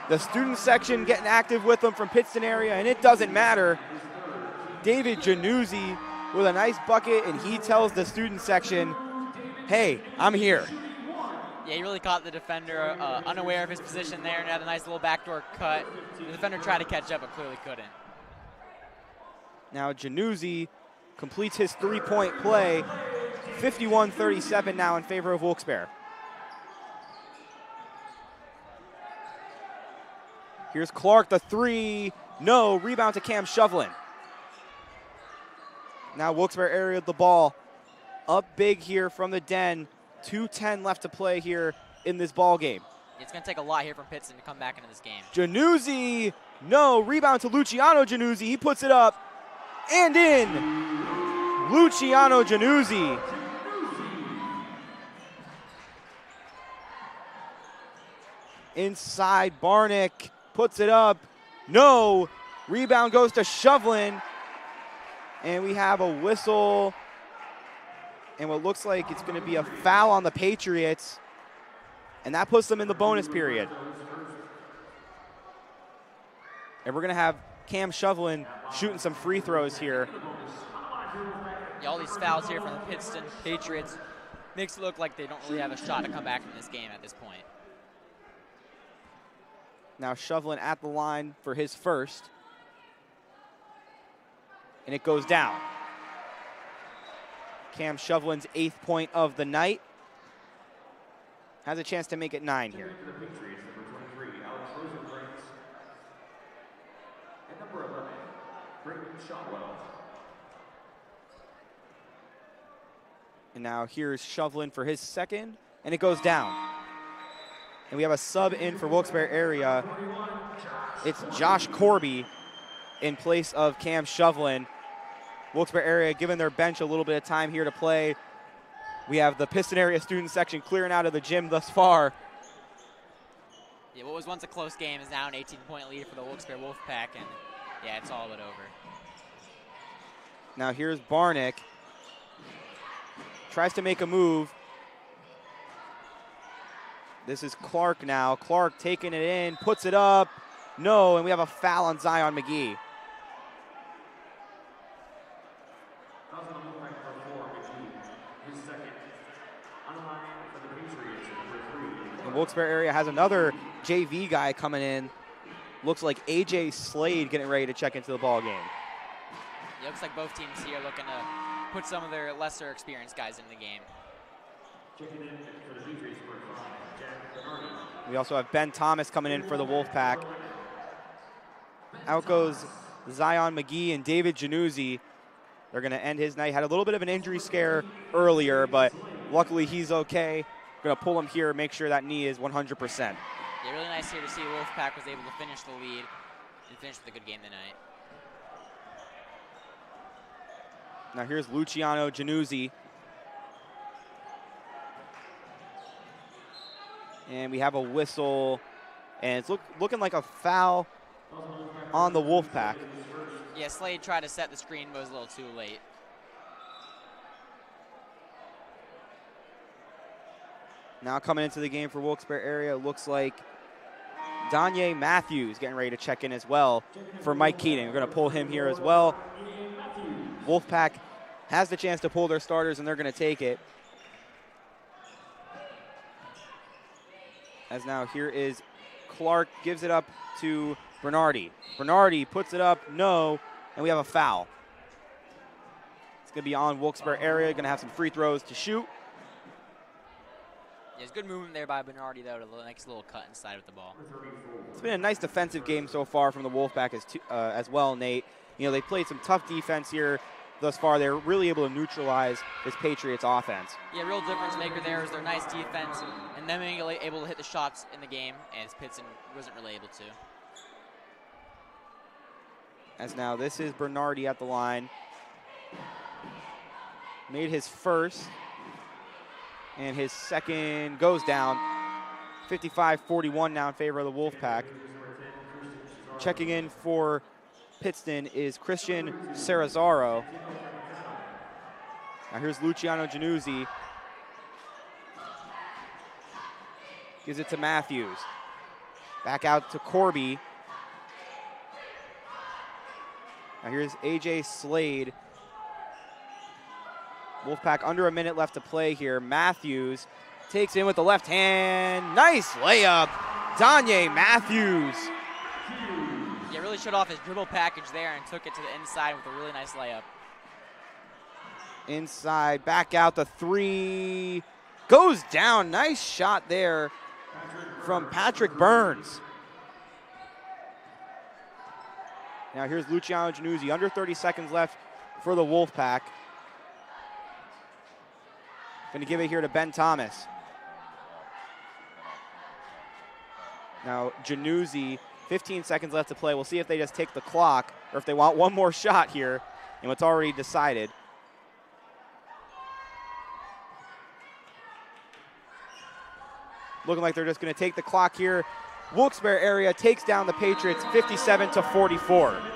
The student section getting active with them from Pittston area, and it doesn't matter. David Januzzi with a nice bucket, and he tells the student section, hey, I'm here. Yeah, he really caught the defender unaware of his position there and had a nice little backdoor cut. The defender tried to catch up, but clearly couldn't. Now Januzzi completes his 3-point play. 51-37 now in favor of Wilkes-Barre. Here's Clark, the 3. No, rebound to Cam Shovelin. Now Wilkes-Barre area with the ball. Up big here from the Den. 2:10 left to play here in this ball game. It's going to take a lot here from Pittston to come back into this game. Januzzi, no, rebound to Luciano Januzzi. He puts it up and in. Luciano Januzzi. Inside, Barnick puts it up. No, rebound goes to Shovelin. And we have a whistle. And what looks like it's going to be a foul on the Patriots. And that puts them in the bonus period. And we're going to have Cam Shovelin shooting some free throws here. Yeah, all these fouls here from the Pittston Patriots makes it look like they don't really have a shot to come back from this game at this point. Now Shovelin at the line for his first. And it goes down. Cam Shovelin's 8th point of the night. Has a chance to make it 9 here. And now here's Shovelin for his second, and it goes down. And we have a sub in for Wilkes-Barre area. It's Josh Corby in place of Cam Shovelin. Wilkes-Barre area giving their bench a little bit of time here to play. We have the Pittston area student section clearing out of the gym thus far. Yeah, what was once a close game is now an 18-point lead for the Wilkes-Barre Wolfpack, and yeah, it's all but over. Now here's Barnick. Tries to make a move. This is Clark now. Clark taking it in, puts it up. No, and we have a foul on Zion McGee. And Wilkes-Barre area has another JV guy coming in. Looks like AJ Slade getting ready to check into the ball game. It looks like both teams here looking to put some of their lesser experienced guys in the game. We also have Ben Thomas coming in for the Wolfpack. Out goes Zion McGee and David Januzzi. They're going to end his night. Had a little bit of an injury scare earlier, but luckily he's okay. Going to pull him here, make sure that knee is 100%. Yeah, really nice here to see Wolfpack was able to finish the lead and finish with a good game tonight. Now here's Luciano Januzzi. And we have a whistle, and it's looking like a foul on the Wolfpack. Yeah, Slade tried to set the screen, but was a little too late. Now coming into the game for Wilkes-Barre area, looks like Danye Matthews getting ready to check in as well for Mike Keating. We're going to pull him here as well. Wolfpack has the chance to pull their starters, and they're going to take it. As now here is Clark, gives it up to Bernardi. Bernardi puts it up, no, and we have a foul. It's going to be on Wilkes-Barre area, going to have some free throws to shoot. Yeah, it's good movement there by Bernardi, though, to the next little cut inside with the ball. It's been a nice defensive game so far from the Wolfpack as well, Nate. You know, they played some tough defense here thus far. They're really able to neutralize this Patriots offense. Yeah, real difference maker there is their nice defense and them being able to hit the shots in the game, as Pittston wasn't really able to. As now this is Bernardi at the line. Made his first, and his second goes down. 55-41 now in favor of the Wolfpack. Checking in for Pittston is Christian Cerazaro. Now here's Luciano Januzzi. Gives it to Matthews. Back out to Corby. Now here's AJ Slade. Wolfpack under a minute left to play here. Matthews takes in with the left hand. Nice layup. Danye Matthews. Yeah, really showed off his dribble package there and took it to the inside with a really nice layup. Inside, back out the three. Goes down. Nice shot there from Patrick Burns. Now here's Luciano Januzzi, under 30 seconds left for the Wolfpack. Going to give it here to Ben Thomas. Now Januzzi, 15 seconds left to play. We'll see if they just take the clock or if they want one more shot here in what's already decided. Looking like they're just going to take the clock here. Wilkes-Barre area takes down the Patriots 57-44.